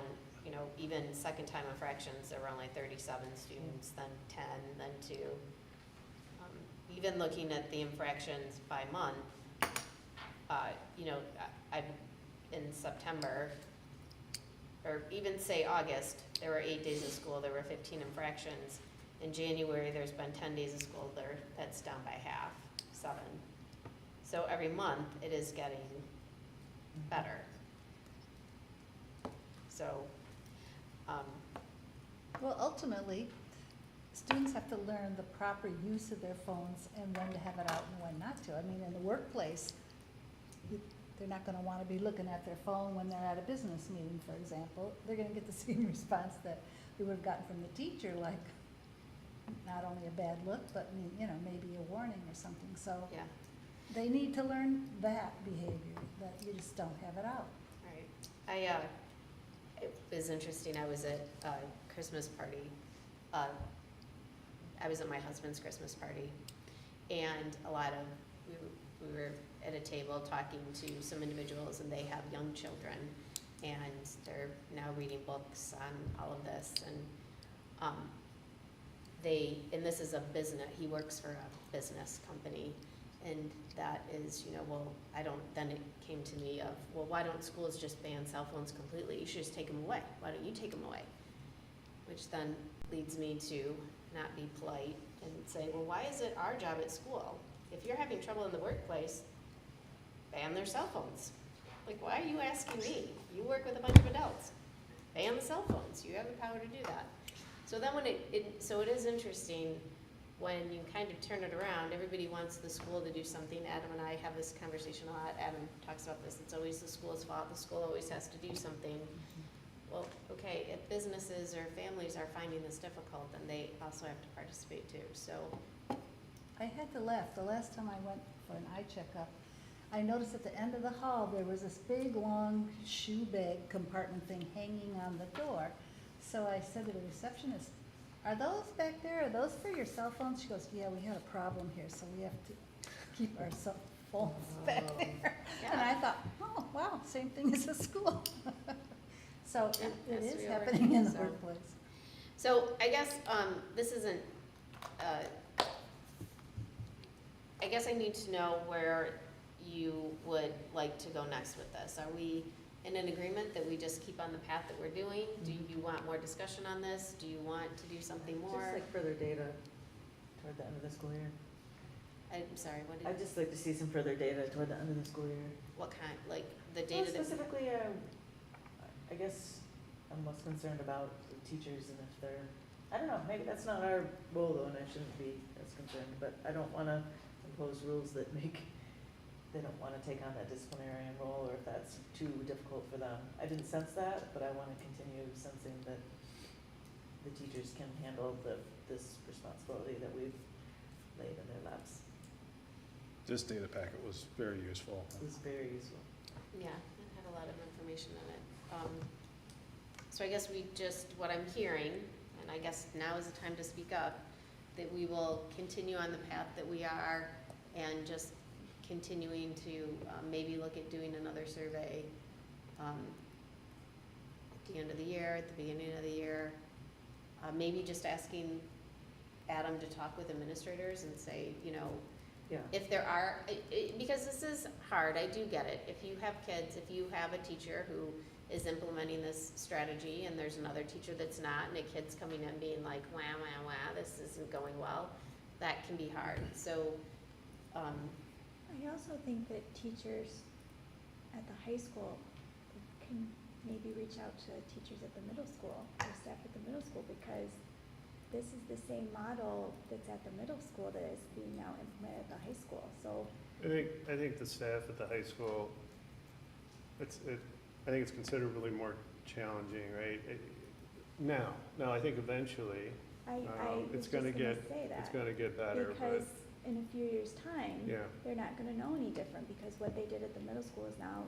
even second time infractions, there were only 37 students, then 10, then 2. Even looking at the infractions by month, in September, or even say August, there were 8 days of school, there were 15 infractions. In January, there's been 10 days of school there, that's down by half, 7. So every month, it is getting better. So, Well, ultimately, students have to learn the proper use of their phones and when to have it out and when not to. I mean, in the workplace, they're not going to want to be looking at their phone when they're at a business meeting, for example. They're going to get the same response that we would have gotten from the teacher, like not only a bad look, but maybe a warning or something. So yeah. they need to learn that behavior, that you just don't have it out. Right. It was interesting. I was at a Christmas party. I was at my husband's Christmas party, and we were at a table talking to some individuals, and they have young children, and they're now reading books on all of this, and and this is a business. He works for a business company. And that is, then it came to me of, well, why don't schools just ban cell phones completely? You should just take them away. Why don't you take them away? Which then leads me to not be polite and say, well, why is it our job at school? If you're having trouble in the workplace, ban their cell phones. Like, why are you asking me? You work with a bunch of adults. Ban the cell phones. You have the power to do that. So then so it is interesting when you kind of turn it around. Everybody wants the school to do something. Adam and I have this conversation a lot. Adam talks about this. It's always the school's fault. The school always has to do something. Well, okay, if businesses or families are finding this difficult, then they also have to participate too. So I had to laugh. The last time I went for an eye checkup, I noticed at the end of the hall there was this big, long shoe bag compartment thing hanging on the door. So I said to the receptionist, "Are those back there? Are those for your cell phones?" She goes, "Yeah, we had a problem here, so we have to keep our cell phones back there." Yeah. And I thought, oh, wow, same thing as a school. So Yeah, it has to is be happening in the so. workplace. So I guess, this isn't, I guess I need to know where you would like to go next with this. Are we in an agreement that we just keep on the path that we're doing? Do you want more discussion on this? Do you want to do something more? Just like further data toward the end of the school year. I'm sorry, what did, I'd just like to see some further data toward the end of the school year. what kind, like the Well, data that? specifically, I guess I'm most concerned about the teachers and if they're, I don't know, maybe that's not our role though, and I shouldn't be as concerned, but I don't wanna impose rules that make, they don't wanna take on that disciplinarian role, or if that's too difficult for them. I didn't sense that, but I wanna continue sensing that the teachers can handle this responsibility that we've laid in their laps. This data packet was very useful. It was very useful. Yeah, it had a lot of information in it. So I guess we just, what I'm hearing, and I guess now is the time to speak up, that we will continue on the path that we are and just continuing to maybe look at doing another survey at the end of the year, at the beginning of the year. Maybe just asking Adam to talk with administrators and say, you know, Yeah. if there are, because this is hard, I do get it. If you have kids, if you have a teacher who is implementing this strategy and there's another teacher that's not, and a kid's coming in being like, wah, wah, wah, this isn't going well, that can be hard. So, I also think that teachers at the high school can maybe reach out to teachers at the middle school or staff at the middle school, because this is the same model that's at the middle school that is being now implemented at the high school, so. I think the staff at the high school, I think it's considerably more challenging, right? Now, I think eventually, I it's was gonna just gonna get, say it's that, gonna get better, but, because in a few years' time, yeah, they're not gonna know any different, because what they did at the middle school is now,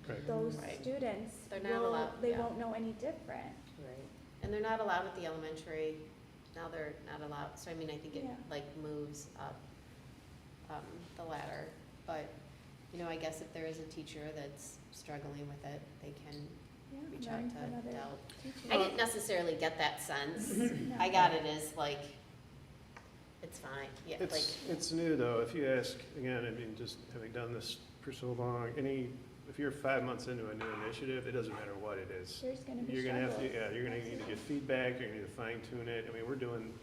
right. those Right. students They're not allowed, they yeah. won't know any different. Right. And they're not allowed at the elementary, now they're not allowed, so I mean, I think it Yeah. like moves up the ladder. But, you know, I guess if there is a teacher that's struggling with it, they can Yeah, reach learn out from to other Del. teachers. I didn't necessarily get that sense. No. I got it as like, it's fine, yeah, like, It's new though, if you ask, again, I mean, just having done this for so long, if you're 5 months into a new initiative, it doesn't matter what it is. There's gonna be You're gonna have to, struggles. you're gonna need to get feedback, you're gonna need to fine tune it. I mean,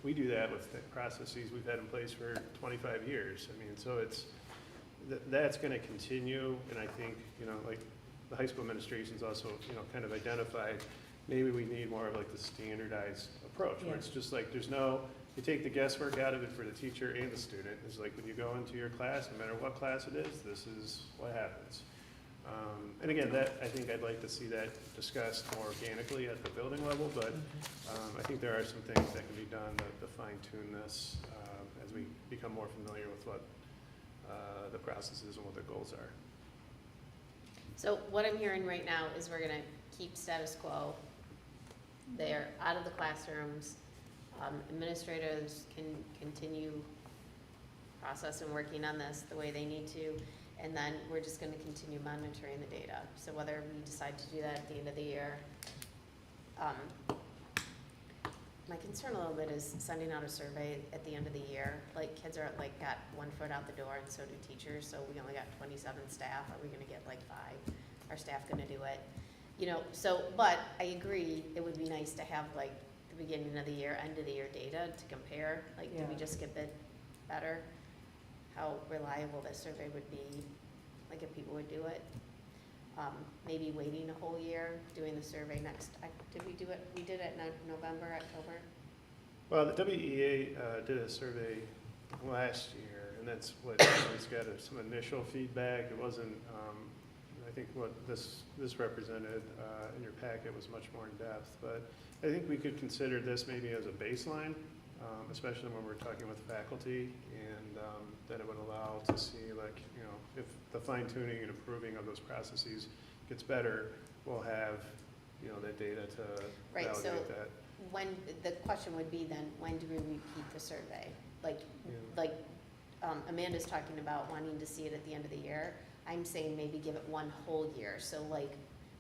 we do that with the processes we've had in place for 25 years. I mean, so that's gonna continue, and I think, you know, like, the high school administration's also, you know, kind of identified, maybe we need more of like the standardized approach, where Yeah. it's just like, you take the guesswork out of it for the teacher and the student. It's like when you go into your class, no matter what class it is, this is what happens. And again, I think I'd like to see that discussed more organically at the building level, but I think there are some things that can be done to fine tune this as we become more familiar with what the process is and what the goals are. so what I'm hearing right now is we're gonna keep status quo. They're out of the classrooms. Administrators can continue process and working on this the way they need to, and then we're just gonna continue monitoring the data. So whether we decide to do that at the end of the year. My concern a little bit is sending out a survey at the end of the year. Like, kids are like got 1 foot out the door and so do teachers, so we only got 27 staff. Are we gonna get like 5? Are staff gonna do it? You know, so, but I agree, it would be nice to have like the beginning of the year, end of the year data to compare. Like, did we Yeah. just get bit better? How reliable this survey would be, like if people would do it. Maybe waiting a whole year, doing the survey next, did we do it, we did it in November, October? Well, the WEA did a survey last year, and that's what, it's got some initial feedback. It wasn't, I think what this represented in your packet was much more in depth, but I think we could consider this maybe as a baseline, especially when we're talking with faculty, and then it would allow to see, like, you know, if the fine tuning and improving of those processes gets better, we'll have, you know, that data to Right, so validate that. when, the question would be then, when do we repeat the survey? Like, Amanda's talking about wanting to see it at the end of the year. I'm saying maybe give it 1 whole year, so like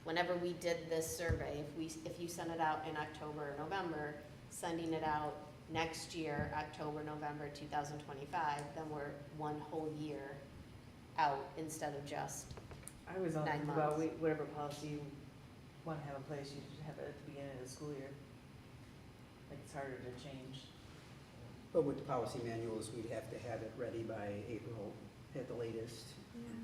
whenever we did this survey, if you send it out in October or November, sending it out next year, October, November 2025, then we're one whole year out instead of just, I was on 9 about months. whatever policy you wanna have in place, you should have it at the beginning of the school year. Like, it's harder to change. But with the policy manuals, we'd have to have it ready by April at the latest.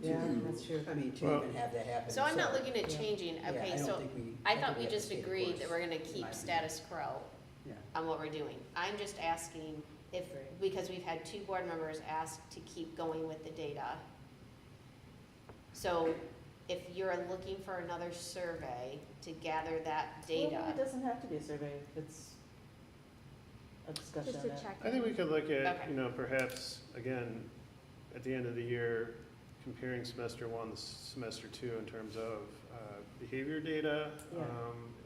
Yeah, that's true. I mean, to Well- even have that happen. so I'm not looking at changing, Yeah, okay, I don't so think we- I think thought we have to just stay the agreed course, that we're gonna in my keep opinion. status quo Yeah. on what we're doing. I'm just asking if, because we've had 2 board members ask to keep going with the data. So if you're looking for another survey to gather that Well, data, it doesn't have to be a survey, it's a discussion Just on to it. check. I think we could look at, Okay. you know, perhaps, again, at the end of the year, comparing semester 1 to semester 2 in terms of behavior data, Yeah.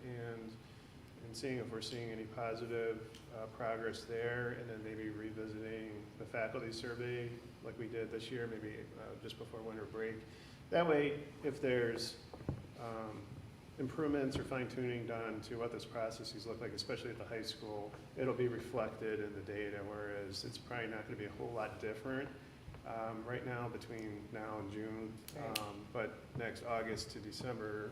and seeing if we're seeing any positive progress there, and then maybe revisiting the faculty survey like we did this year, maybe just before winter break. That way, if there's improvements or fine tuning done to what those processes look like, especially at the high school, it'll be reflected in the data, whereas it's probably not gonna be a whole lot different right now between now and June. Right. But next August to December,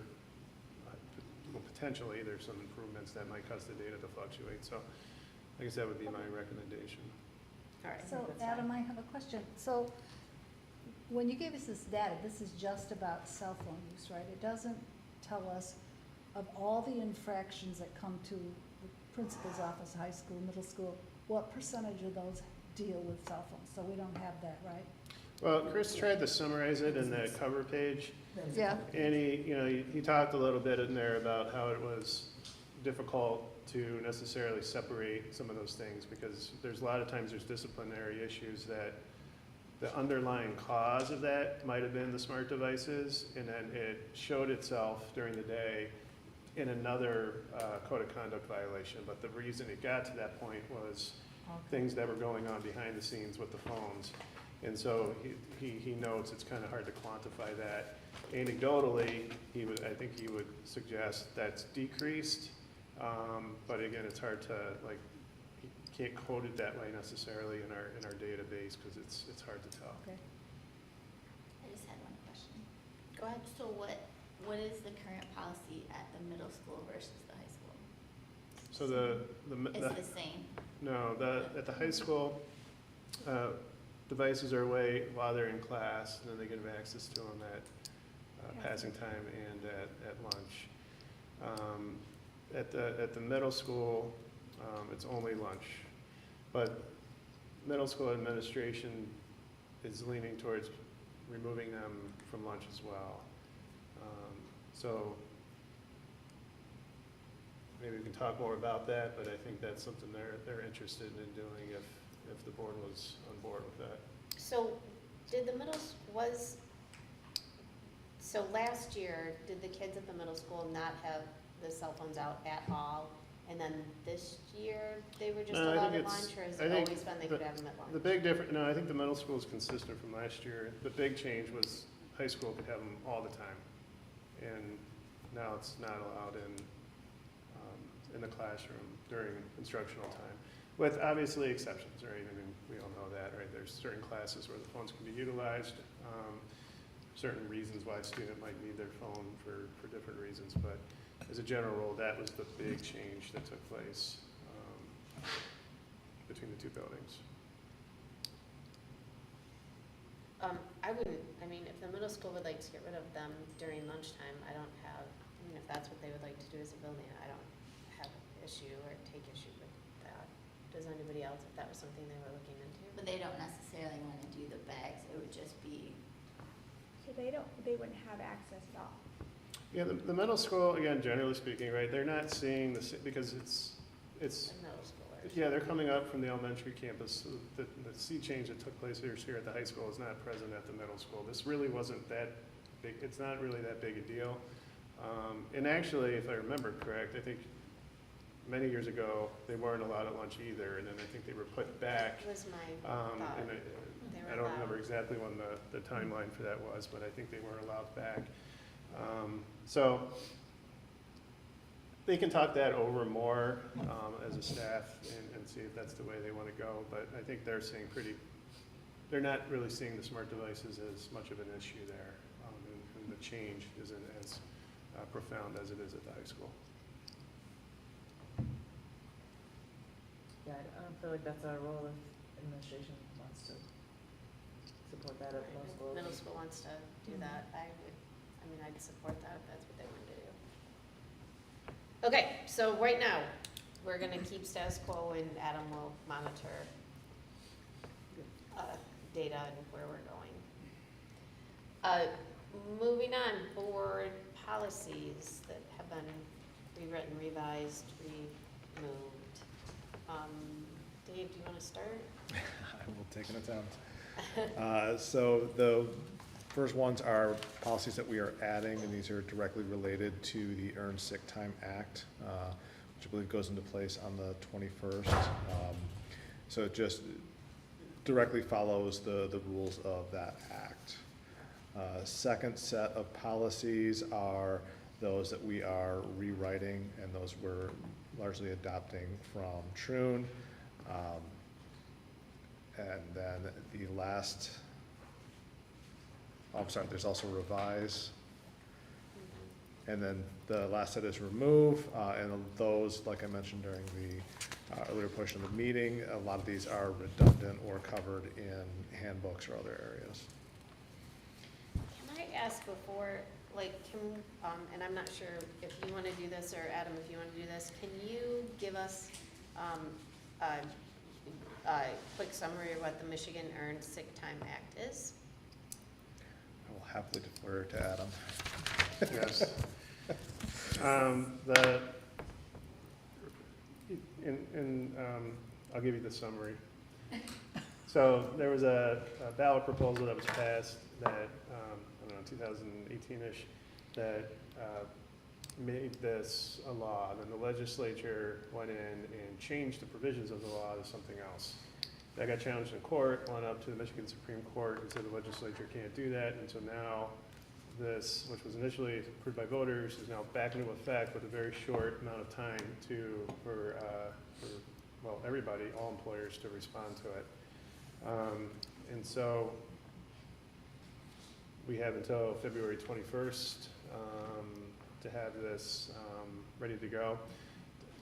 potentially, there's some improvements that might cause the data to fluctuate. So I guess that would be my recommendation. all right. So that's Adam, fine. I have a question. So when you gave us this data, this is just about cell phone use, right? It doesn't tell us of all the infractions that come to the principal's office, high school, middle school, what percentage of those deal with cell phones? So we don't have that, right? Well, Chris tried to summarize it in that cover page. Yeah. And he talked a little bit in there about how it was difficult to necessarily separate some of those things, because there's a lot of times there's disciplinary issues that the underlying cause of that might have been the smart devices, and then it showed itself during the day in another code of conduct violation. But the reason it got to that point was things that were going on behind the scenes with the phones. And so he notes it's kind of hard to quantify that. Anecdotally, I think he would suggest that's decreased, but again, it's hard to, like, he can't code it that way necessarily in our database, because it's hard to tell. Okay. I just had one question. Go ahead. So what is the current policy at the middle school versus the high school? So It's the same. no, at the high school, devices are away while they're in class, and then they can have access to them at passing time and at lunch. At the middle school, it's only lunch. But middle school administration is leaning towards removing them from lunch as well. So maybe we can talk more about that, but I think that's something they're interested in doing if the board was on board with that. So did the so last year, did the kids at the middle school not have the cell phones out at all? And then this year, they were just No, I allowed think at it's- lunch, or has I it think always been they could have them at lunch? The big difference, no, I think the middle school is consistent from last year. The big change was high school could have them all the time. And now it's not allowed in the classroom during instructional time, with obviously exceptions, right? I mean, we all know that, right? There's certain classes where the phones can be utilized, certain reasons why a student might need their phone for different reasons, but as a general rule, that was the big change that took place between the two buildings. I mean, if the middle school would like to get rid of them during lunchtime, if that's what they would like to do as a building, I don't have an issue or take issue with that. Does anybody else, if that was something they were looking into? But they don't necessarily want to do the bags, it would just be, So they wouldn't have access at all. Yeah, the middle school, again, generally speaking, right, they're not seeing this, because it's, The middle schoolers? yeah, they're coming up from the elementary campus. So the sea change that took place here at the high school is not present at the middle school. This really wasn't that big, it's not really that big a deal. And actually, if I remember correct, I think many years ago, they weren't allowed at lunch either, and then I think they were put back. That was my And thought. I don't remember exactly when the timeline for that was, but I think they weren't allowed back. So they can talk that over more as a staff and see if that's the way they want to go. But I think they're seeing they're not really seeing the smart devices as much of an issue there. And the change isn't as profound as it is at the high school. Yeah, I don't feel like that's our role if administration wants to support that at the middle school. Middle school wants to do that, I'd support that if that's what they want to do. Okay, so right now, we're gonna keep status quo and Adam will monitor data and where we're going. Moving on, board policies that have been rewritten, revised, removed. Dave, do you wanna start? I will take an attempt. So the first ones are policies that we are adding, and these are directly related to the Earned Sick Time Act, which I believe goes into place on the 21st. So it just directly follows the rules of that act. Second set of policies are those that we are rewriting, and those we're largely adopting from Troon. And then the last, I'm sorry, there's also revise. And then the last set is remove, and those, like I mentioned during the earlier portion of the meeting, a lot of these are redundant or covered in handbooks or other areas. Can I ask before, and I'm not sure if you want to do this or Adam, if you want to do this, can you give us a quick summary of what the Michigan Earned Sick Time Act is? I will happily defer to Adam. Yes. I'll give you the summary. So there was a ballot proposal that was passed that, I don't know, 2018-ish, that made this a law. Then the legislature went in and changed the provisions of the law to something else. That got challenged in court, went up to the Michigan Supreme Court and said the legislature can't do that. And so now this, which was initially approved by voters, is now back into effect with a very short amount of time for everybody, all employers, to respond to it. And so we have until February 21st to have this ready to go.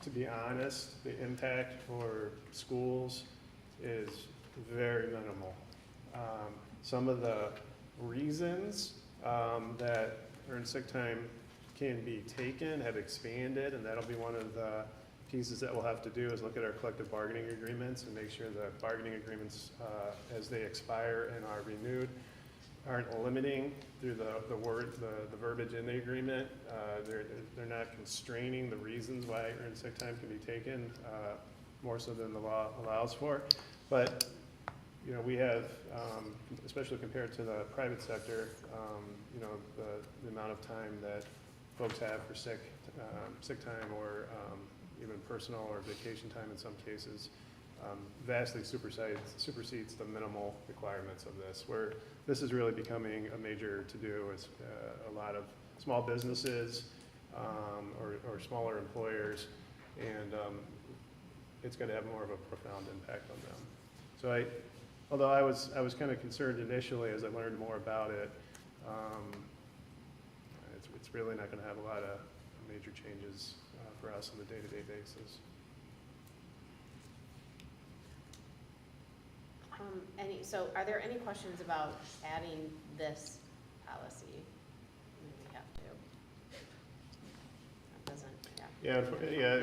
To be honest, the impact for schools is very minimal. Some of the reasons that earned sick time can be taken have expanded, and that'll be one of the pieces that we'll have to do is look at our collective bargaining agreements and make sure the bargaining agreements, as they expire and are renewed, aren't limiting through the verbiage in the agreement. They're not constraining the reasons why earned sick time can be taken, more so than the law allows for. But we have, especially compared to the private sector, the amount of time that folks have for sick time or even personal or vacation time in some cases, vastly supersedes the minimal requirements of this, where this is really becoming a major to-do. It's a lot of small businesses or smaller employers, and it's going to have more of a profound impact on them. So although I was kind of concerned initially as I learned more about it, it's really not going to have a lot of major changes for us on a day-to-day basis. So are there any questions about adding this policy? We have to. That doesn't, Yeah, We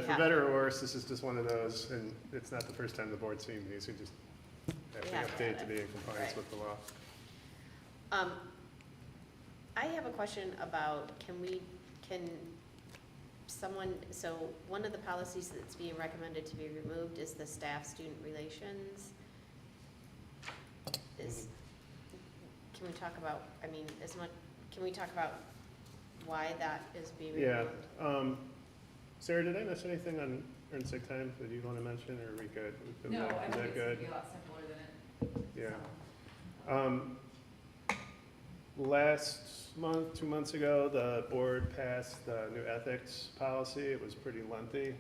for have better to. or worse, this is just one of those, and it's not the first time the board's seen these. We just have We to have to update add to it. be in compliance Right. with the law. I have a question about, so one of the policies that's being recommended to be removed is the staff-student relations. Can we talk about, can we talk about why that is being removed? Yeah. Sarah, did I miss anything on earned sick time that you want to mention, or are we good? No, I Is think that it's gonna good? be a lot simpler than it. Yeah. so. Last month, 2 months ago, the board passed the new ethics policy. It was pretty lengthy,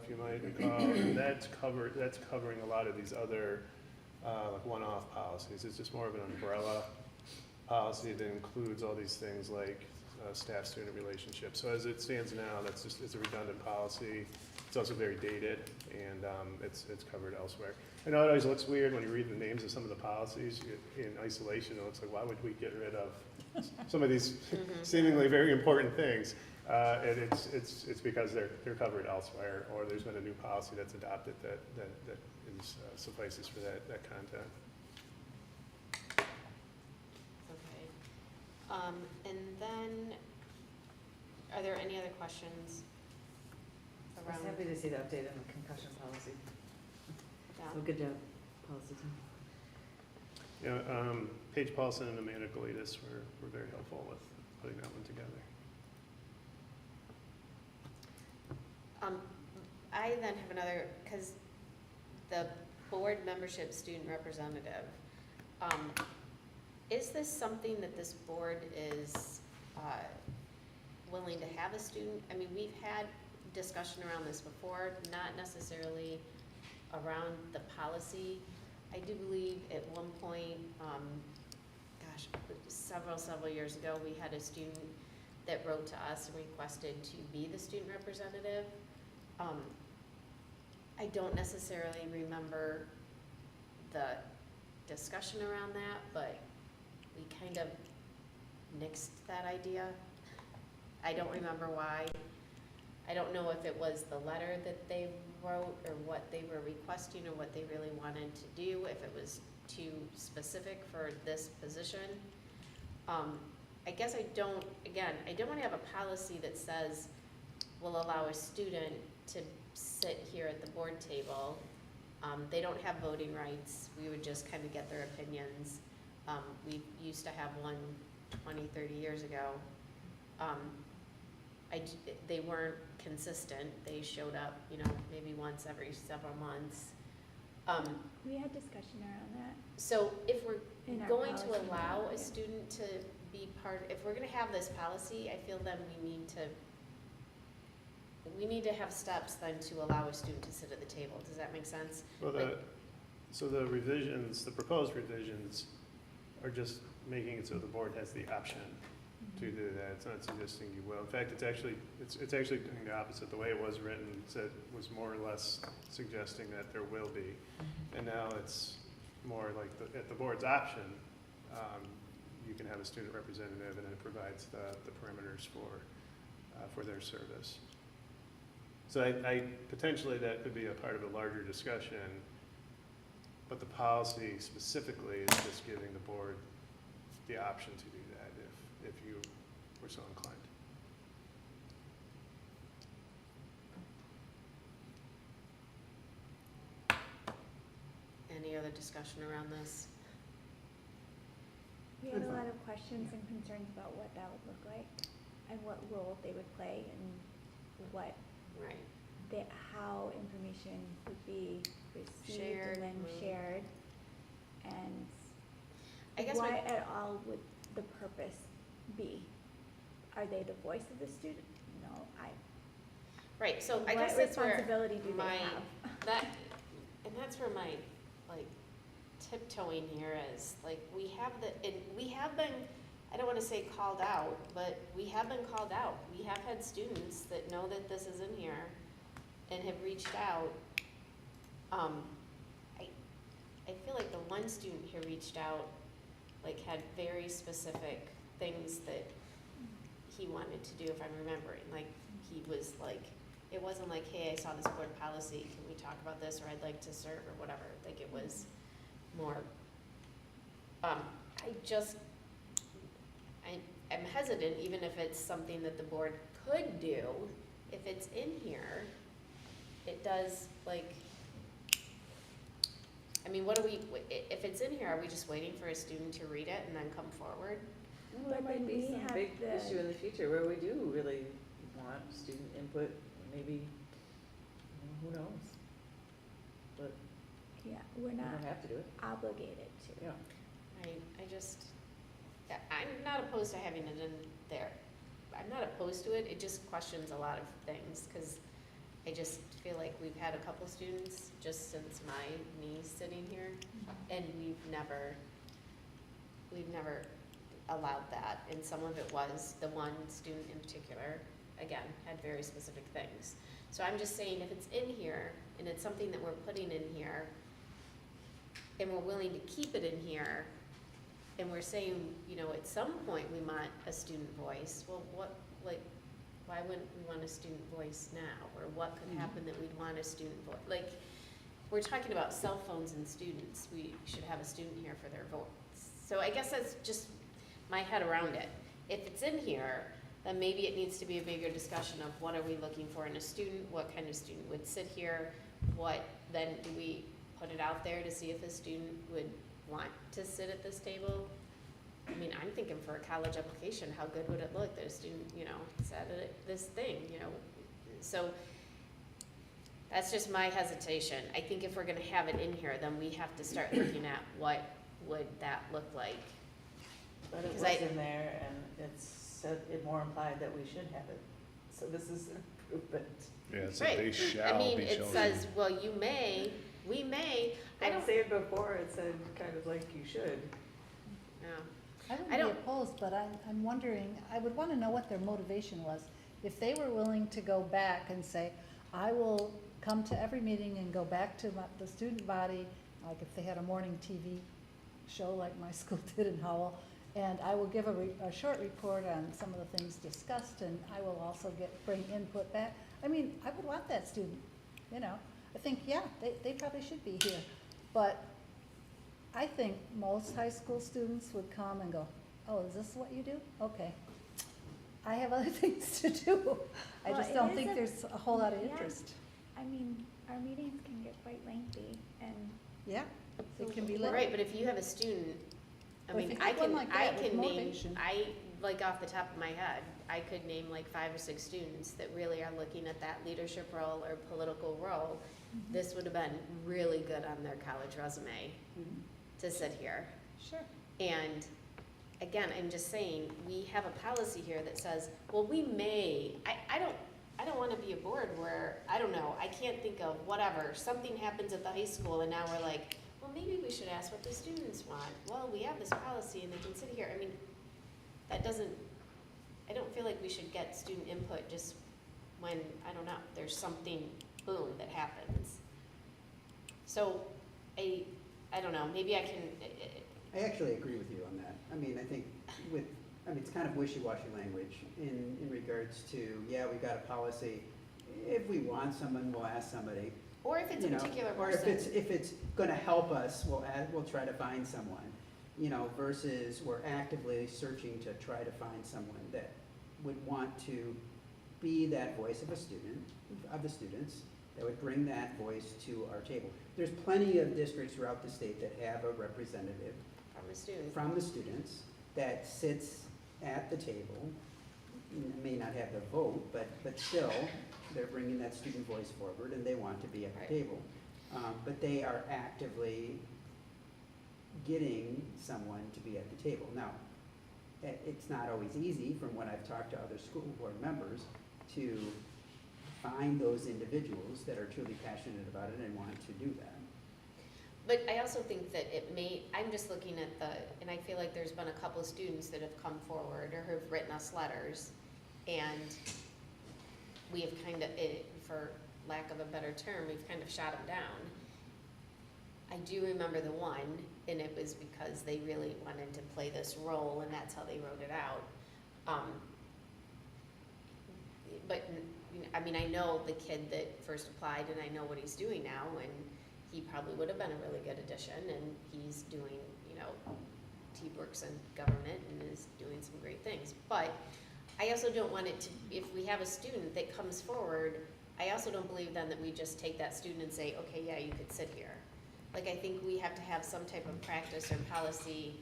if you might recall. And that's covering a lot of these other, like one-off policies. It's just more of an umbrella policy that includes all these things like staff-student relationships. So as it stands now, it's a redundant policy. It's also very dated, and it's covered elsewhere. I know it always looks weird when you read the names of some of the policies in isolation. It looks like, why would we get rid of some of these seemingly very important things? And it's because they're covered elsewhere, or there's been a new policy that's adopted that is, suffices for that content. Okay. And then, are there any other questions I was around? happy to see the update on the concussion policy. Yeah. So good job, policy team. Yeah, Paige Paulson and Amanda Galitas were very helpful with putting that one together. I then have another, because the board membership student representative, is this something that this board is willing to have a student? I mean, we've had discussion around this before, not necessarily around the policy. I do believe at one point, gosh, several years ago, we had a student that wrote to us and requested to be the student representative. I don't necessarily remember the discussion around that, but we kind of nixed that idea. I don't remember why. I don't know if it was the letter that they wrote or what they were requesting or what they really wanted to do, if it was too specific for this position. I guess I don't want to have a policy that says we'll allow a student to sit here at the board table. They don't have voting rights. We would just kind of get their opinions. We used to have one 20, 30 years ago. They weren't consistent. They showed up, maybe once every several months. We had discussion around that. So if we're In our going to policy allow manual, a yeah. student to be part, if we're gonna have this policy, I feel then we need to have steps then to allow a student to sit at the table. Does that make sense? Well, Like- so the revisions, the proposed revisions are just making it so the board has the option to do that. It's not suggesting you will. In fact, it's actually doing the opposite. The way it was written was more or less suggesting that there will be. And now it's more like at the board's option, you can have a student representative, and it provides the parameters for their service. So I potentially that could be a part of a larger discussion, but the policy specifically is just giving the board the option to do that if you were so inclined. Any other discussion around this? We had a lot of questions and concerns about what that would look like and what role they would play and Right. how information would be received Shared, and then moved. shared. And I guess what my, at all would the purpose be? Are they the voice of the student? No, right, so I what guess that's where responsibility do my, they have? that's where my, like, tiptoeing here is, like, we have been, I don't wanna say called out, but we have been called out. We have had students that know that this is in here and have reached out. I feel like the one student who reached out, like, had very specific things that he wanted to do, if I'm remembering. Like, he was like, it wasn't like, hey, I saw this board policy, can we talk about this, or I'd like to serve, or whatever. Like, it was more, I'm hesitant, even if it's something that the board could do, if it's in here, it does, like, I mean, if it's in here, are we just waiting for a student to read it and then come forward? Well, there But might then be we some have big the- issue in the future where we do really want student input, maybe, who knows? But Yeah, we're we not don't have to do it, obligated to. yeah. I'm not opposed to having it in there. I'm not opposed to it, it just questions a lot of things, because I just feel like we've had a couple students just since me sitting here, and we've never allowed that, and some of it was the one student in particular, again, had very specific things. So I'm just saying, if it's in here, and it's something that we're putting in here, and we're willing to keep it in here, and we're saying, you know, at some point we want a student voice, well, what, like, why wouldn't we want a student voice now? Or what could happen that we'd want a student voice? Like, we're talking about cell phones and students, we should have a student here for their voice. So I guess that's just my head around it. If it's in here, then maybe it needs to be a bigger discussion of what are we looking for in a student, what kind of student would sit here, then do we put it out there to see if a student would want to sit at this table? I mean, I'm thinking for a college application, how good would it look that a student, you know, sat at this thing, you know? So that's just my hesitation. I think if we're gonna have it in here, then we have to start looking at what would that look like. But it Because was in there, and it more implied that we should have it, so this is an improvement. Yeah, it's a Right. they shall I mean, be it chosen. says, well, you may, we may, I don't, say it before, it said kind of like you should. no. I I wouldn't be don't- opposed, but I'm wondering, I would want to know what their motivation was. If they were willing to go back and say, I will come to every meeting and go back to the student body, like if they had a morning TV show like my school did in Howell, and I will give a short report on some of the things discussed, and I will also bring input back. I mean, I would want that student, you know. I think, yeah, they probably should be here. But I think most high school students would come and go, oh, is this what you do? Okay. I have other things to do. I Well, just it don't is think a- there's a whole lot of yeah. interest. I mean, our meetings can get quite lengthy, and Yeah, it can be Well, lit. Right, but if you have a student, I But if mean, you I have one can, like I that with can name, motivation. like off the top of my head, I could name like 5 or 6 students that really are looking at that leadership role or political role. Mm-hmm. This would have been really good on their college resume to sit here. Sure. And again, I'm just saying, we have a policy here that says, well, we may, I don't wanna be a board where, I don't know, I can't think of whatever, something happens at the high school and now we're like, well, maybe we should ask what the students want. Well, we have this policy and they can sit here. I mean, that doesn't, I don't feel like we should get student input just when, I don't know, there's something, boom, that happens. So, I don't know, maybe I can, I actually agree with you on that. I mean, I think it's kind of wishy-washy language in regards to, yeah, we've got a policy. If we want someone, we'll ask somebody. or if it's a You know, particular or person. if it's gonna help us, we'll try to find someone, you know, versus we're actively searching to try to find someone that would want to be that voice of the students, that would bring that voice to our table. There's plenty of districts throughout the state that have a representative From a student. from the students that sits at the table. May not have the vote, but still, they're bringing that student voice forward and they want to be at the Right. table. But they are actively getting someone to be at the table. Now, it's not always easy, from what I've talked to other school board members, to find those individuals that are truly passionate about it and want to do that. But I also think that it may, I'm just looking at and I feel like there's been a couple of students that have come forward or have written us letters, and we have kind of, for lack of a better term, we've kind of shot them down. I do remember the one, and it was because they really wanted to play this role, and that's how they wrote it out. But, I mean, I know the kid that first applied, and I know what he's doing now, and he probably would have been a really good addition, and he's doing, you know, he works in government and is doing some great things. But I also don't want it to, if we have a student that comes forward, I also don't believe then that we just take that student and say, okay, yeah, you could sit here. Like, I think we have to have some type of practice or policy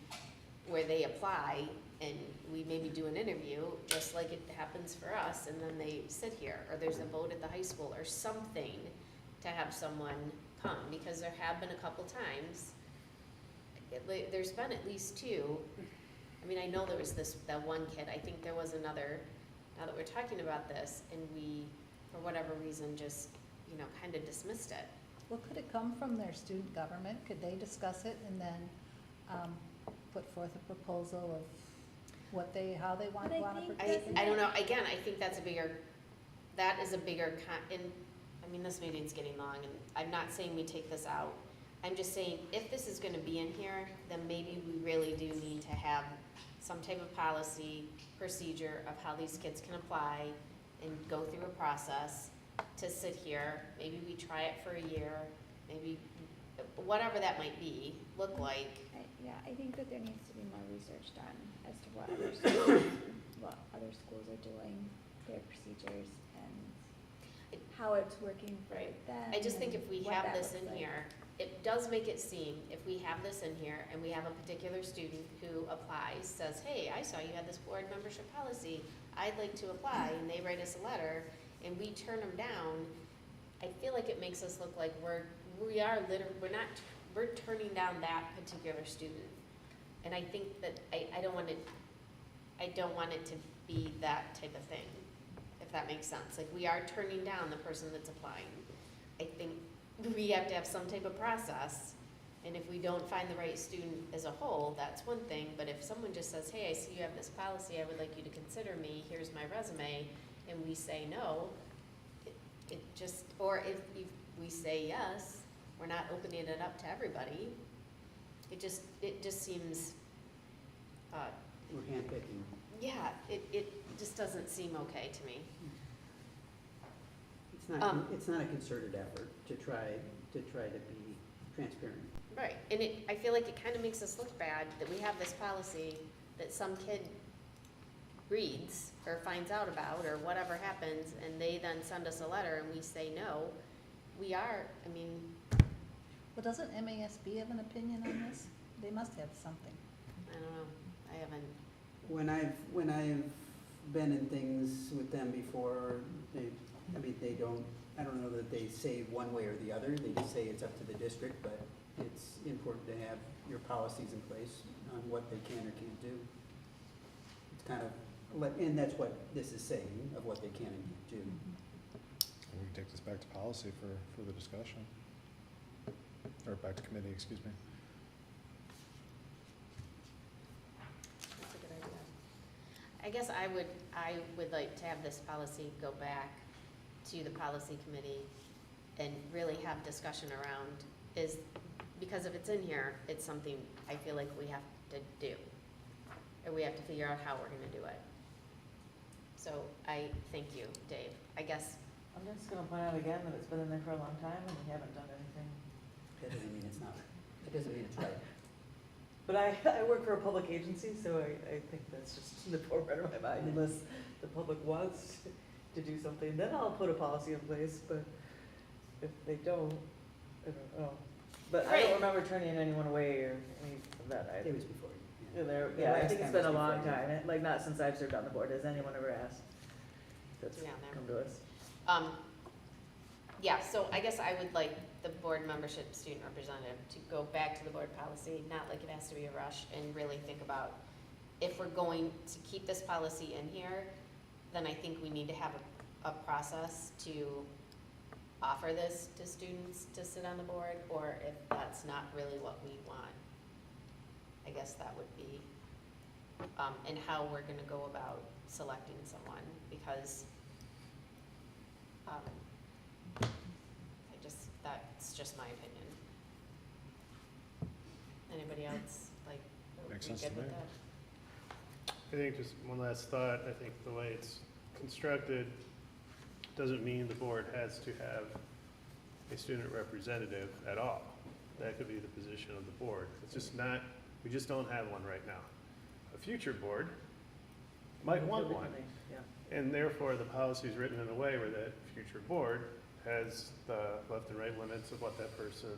where they apply and we maybe do an interview, just like it happens for us, and then they sit here, or there's a vote at the high school or something to have someone come, because there have been a couple times, there's been at least 2 I mean, I know there was that one kid, I think there was another, now that we're talking about this, and we, for whatever reason, just, kind of dismissed it. Well, could it come from their student government? Could they discuss it and then put forth a proposal of how they want But I to think participate? I don't know, again, I think that is a bigger, this meeting's getting long, and I'm not saying we take this out. I'm just saying, if this is gonna be in here, then maybe we really do need to have some type of policy, procedure of how these kids can apply and go through a process to sit here. Maybe we try it for a year, maybe, whatever that might be, look like. I think that there needs to be more research done as to what other schools are doing, their procedures, and how it's working for them. I just think if we what have that this looks in like. here, it does make it seem, if we have this in here and we have a particular student who applies, says, hey, I saw you had this board membership policy, I'd like to apply, and they write us a letter, and we turn them down, I feel like it makes us look like we're turning down that particular student. And I think that, I don't want it to be that type of thing, if that makes sense. Like, we are turning down the person that's applying. I think we have to have some type of process, and if we don't find the right student as a whole, that's one thing, but if someone just says, hey, I see you have this policy, I would like you to consider me, here's my resume, and we say no, it just, or if we say yes, we're not opening it up to everybody, it just seems, We're handpicking. yeah, it just doesn't seem okay to me. It's not a concerted effort to try to be transparent. Right, and I feel like it kind of makes us look bad that we have this policy that some kid reads or finds out about or whatever happens, and they then send us a letter and we say no. Well, doesn't MASB have an opinion on this? They must have something. I don't know, I haven't, When I've been in things with them before, they don't, I don't know that they say one way or the other, they just say it's up to the district, but it's important to have your policies in place on what they can or can't do. It's kind of, and that's what this is saying, of what they can and can't do. We can take this back to policy for further discussion. Or back to committee, excuse me. that's a good idea. I guess I would like to have this policy go back to the policy committee and really have discussion around because if it's in here, it's something I feel like we have to do. And we have to figure out how we're gonna do it. So I thank you, Dave. I guess, I'm just gonna point out again that it's been in there for a long time and we haven't done anything. That doesn't mean it's not, that doesn't mean it's right. But I work for a public agency, so I think that's just in the forefront of my mind, unless the public wants to do something, then I'll put a policy in place, but if they don't, I don't know. But I Right. don't remember turning anyone away or any of that It either. was before you. Yeah, I last think it's time been a was long before you. time, like not since I've served on the board, has anyone ever asked? That's Yeah, never. come to us. yeah, so I guess I would like the board membership student representative to go back to the board policy, not like it has to be a rush, and really think about if we're going to keep this policy in here, then I think we need to have a process to offer this to students to sit on the board, or if that's not really what we want. I guess that would be, and how we're gonna go about selecting someone, because, that's just my opinion. Anybody else, Makes we sense good to with me. that? I think just one last thought, I think the way it's constructed doesn't mean the board has to have a student representative at all. That could be the position of the board. It's just not, we just don't have one right now. A future board might want one, Yeah. and therefore the policy is written in a way where that future board has the left and right limits of what that person,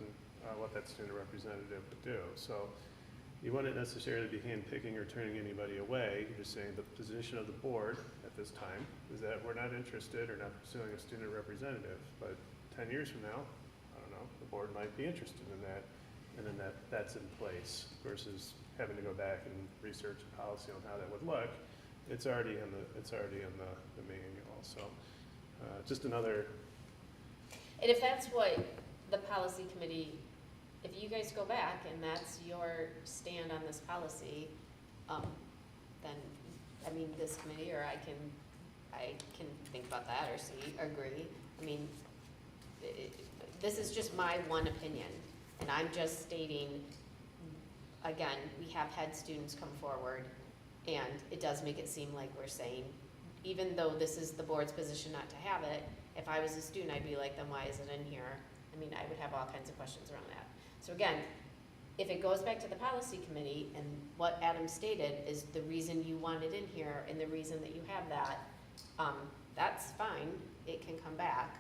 what that student representative would do. So you wouldn't necessarily be handpicking or turning anybody away. You're just saying the position of the board at this time is that we're not interested or not pursuing a student representative. But 10 years from now, I don't know, the board might be interested in that. and then that's in place versus having to go back and research a policy on how that would look. It's already in the manual, so, just another, And if that's what the policy committee, if you guys go back and that's your stand on this policy, then, I mean, this committee, or I can think about that or agree. I mean, this is just my one opinion, and I'm just stating, again, we have had students come forward, and it does make it seem like we're saying, even though this is the board's position not to have it, if I was a student, I'd be like, then why is it in here? I mean, I would have all kinds of questions around that. So again, if it goes back to the policy committee, and what Adam stated is the reason you want it in here, and the reason that you have that, that's fine, it can come back.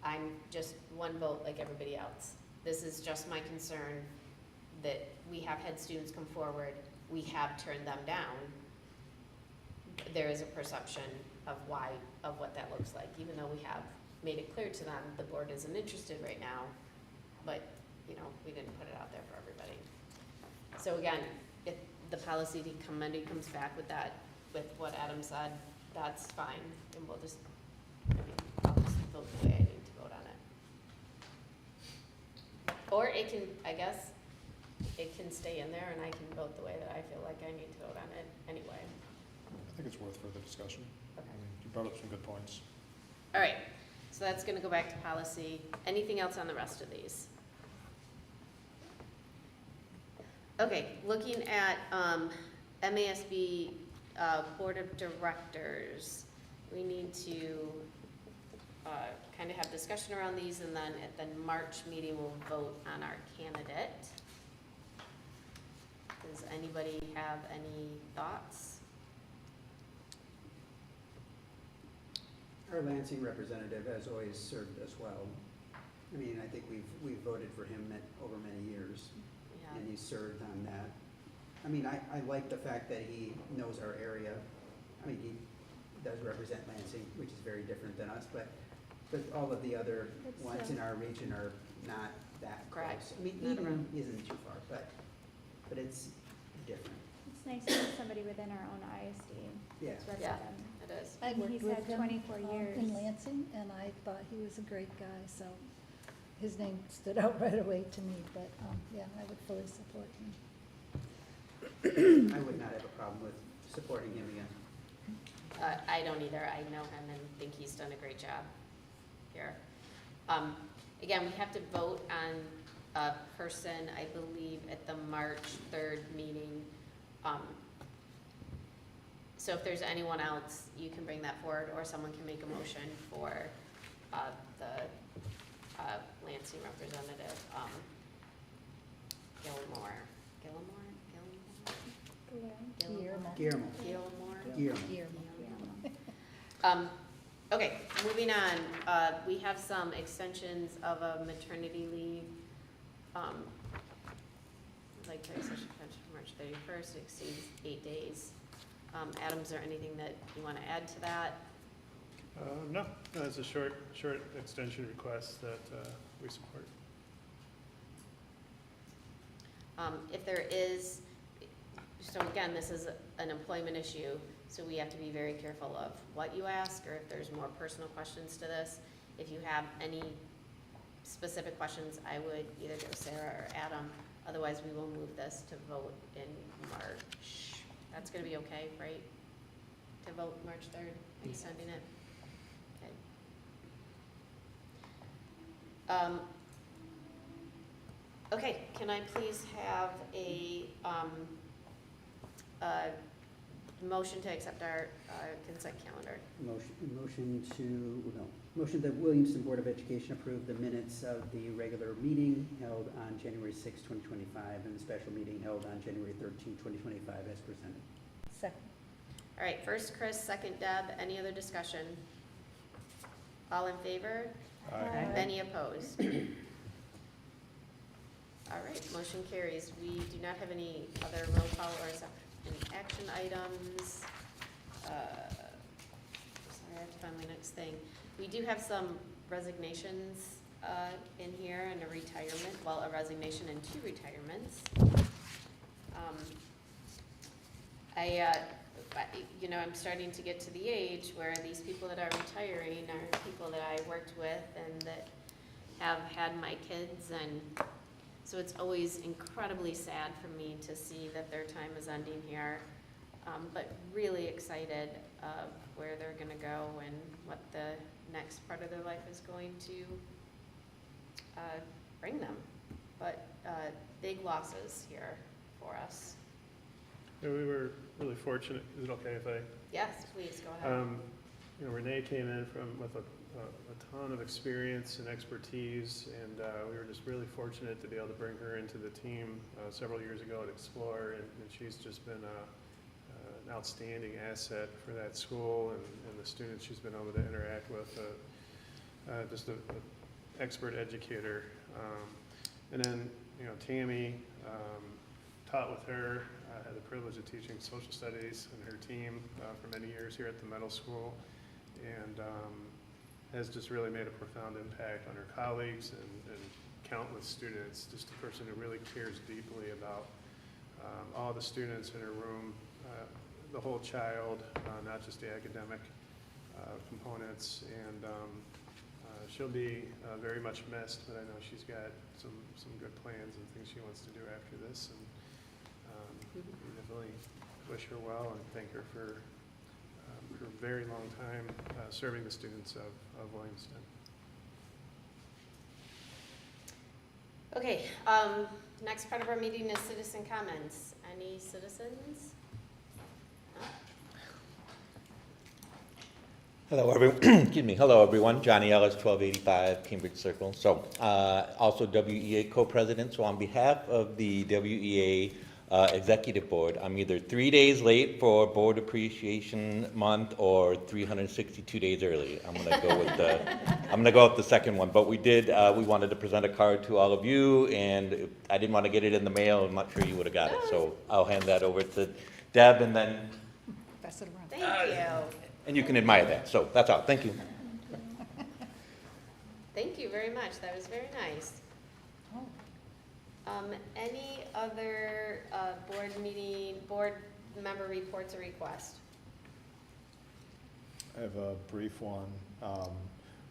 I'm just one vote like everybody else. This is just my concern that we have had students come forward, we have turned them down. There is a perception of what that looks like, even though we have made it clear to them the board isn't interested right now, but, you know, we didn't put it out there for everybody. So again, if the policy committee comes back with that, with what Adam said, that's fine, and we'll just, I mean, I'll just vote the way I need to vote on it. Or it can, I guess, it can stay in there, and I can vote the way that I feel like I need to vote on it anyway. I think it's worth further discussion. Okay. I mean, you brought up some good points. All right, so that's gonna go back to policy. Anything else on the rest of these? Okay, looking at MASB Board of Directors, we need to kind of have discussion around these, and then at the March meeting, we'll vote on our candidate. Does anybody have any thoughts? Our Lansing representative has always served us well. I mean, I think we've voted for him over many years, Yeah. and he's served on that. I mean, I like the fact that he knows our area. I mean, he does represent Lansing, which is very different than us, but all of the other That's, ones in our region are not that Correct. close. I mean, Not Eden isn't too far, but it's different. It's nice to have somebody within our own ISD Yeah. that's Yeah. representing. It is. I And worked he's with had him, 24 years. in Lansing, and I thought he was a great guy, so his name stood out right away to me, but, yeah, I would fully support him. I would not have a problem with supporting him again. I don't either. I know him and think he's done a great job here. Again, we have to vote on a person, I believe, at the March 3rd meeting. So if there's anyone else, you can bring that forward, or someone can make a motion for the Lansing representative, Gilmore. Guillermo. Okay, moving on, we have some extensions of a maternity leave. Like Terry said, March 31st, exceeds 8 days. Adam, is there anything that you want to add to that? no, it's a short extension request that, we support. If there is, so again, this is an employment issue, so we have to be very careful of what you ask, or if there's more personal questions to this. If you have any specific questions, I would either go Sarah or Adam. Otherwise, we will move this to vote in March. That's gonna be okay, right? To vote March 3rd, extending it? Okay. Okay, can I please have a motion to accept our consent calendar? Motion that Williamston Board of Education approve the minutes of the regular meeting held on January 6, 2025, and the special meeting held on January 13, 2025, as presented. Second. All right, first Chris, second Deb. Any other discussion? All in favor? Aye. Any opposed? All right, motion carries. We do not have any other roll call or any action items. Sorry, I have to find my next thing. We do have some resignations in here and a retirement, well, a resignation and 2 retirements. I'm starting to get to the age where these people that are retiring are people that I worked with and that have had my kids, and so it's always incredibly sad for me to see that their time is ending here. But really excited of where they're gonna go and what the next part of their life is going to bring them. But big losses here for us. And we were really fortunate. Is it okay if I? Yes, please, go ahead. Renee came in with a ton of experience and expertise, and we were just really fortunate to be able to bring her into the team several years ago at Explore, and she's just been an outstanding asset for that school and the students she's been able to interact with. Just an expert educator. And then, Tammy taught with her. I had the privilege of teaching social studies and her team for many years here at the middle school, and has just really made a profound impact on her colleagues and countless students. Just a person who really cares deeply about all the students in her room, the whole child, not just the academic components. And she'll be very much missed, but I know she's got some good plans and things she wants to do after this. And we definitely wish her well and thank her for a very long time serving the students of Williamston. Okay, next part of our meeting is citizen comments. Any citizens? No? Hello, everyone. Johnny Ellis, 1285 Cambridge Circle. So, also WEA co-president. So, on behalf of the WEA Executive Board, I'm either 3 days late for Board Appreciation Month or 362 days early. I'm gonna go with the second one. But we wanted to present a card to all of you, and I didn't want to get it in the mail. I'm not sure you would have got it. So, I'll hand that over to Deb, and then Pass it around. Thank you. and you can admire that. So that's all. Thank you. Thank you very much. That was very nice. Any other board member reports or requests? I have a brief one.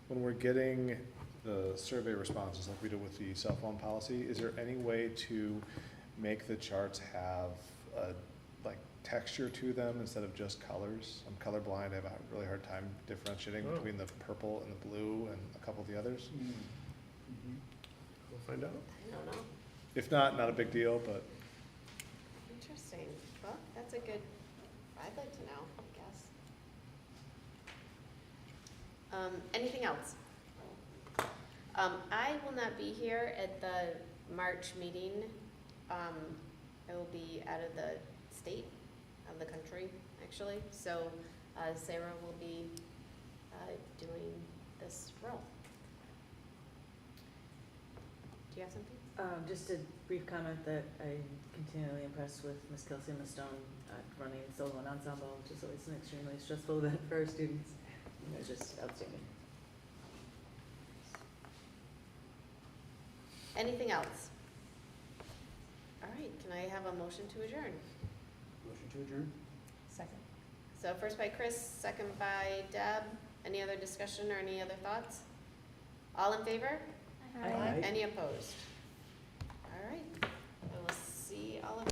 When we're getting the survey responses like we did with the cell phone policy, is there any way to make the charts have a texture to them instead of just colors? I'm colorblind. I have a really hard time differentiating between the purple and the blue and a couple of the others. We'll find out. I don't know. If not a big deal, but Interesting. Well, that's a good, I'd like to know, I guess. Anything else? I will not be here at the March meeting. I will be out of the state, of the country, actually. So Sarah will be doing this role. Do you have something? Just a brief comment that I'm continually impressed with Miss Kelsey and Miss Stone running solo and ensemble, which is always an extremely stressful event for our students. And they're just outstanding. Anything else? All right, can I have a motion to adjourn? Motion to adjourn? Second. So first by Chris, second by Deb. Any other discussion or any other thoughts? All in favor? Aye. Any opposed? All right, we'll see all of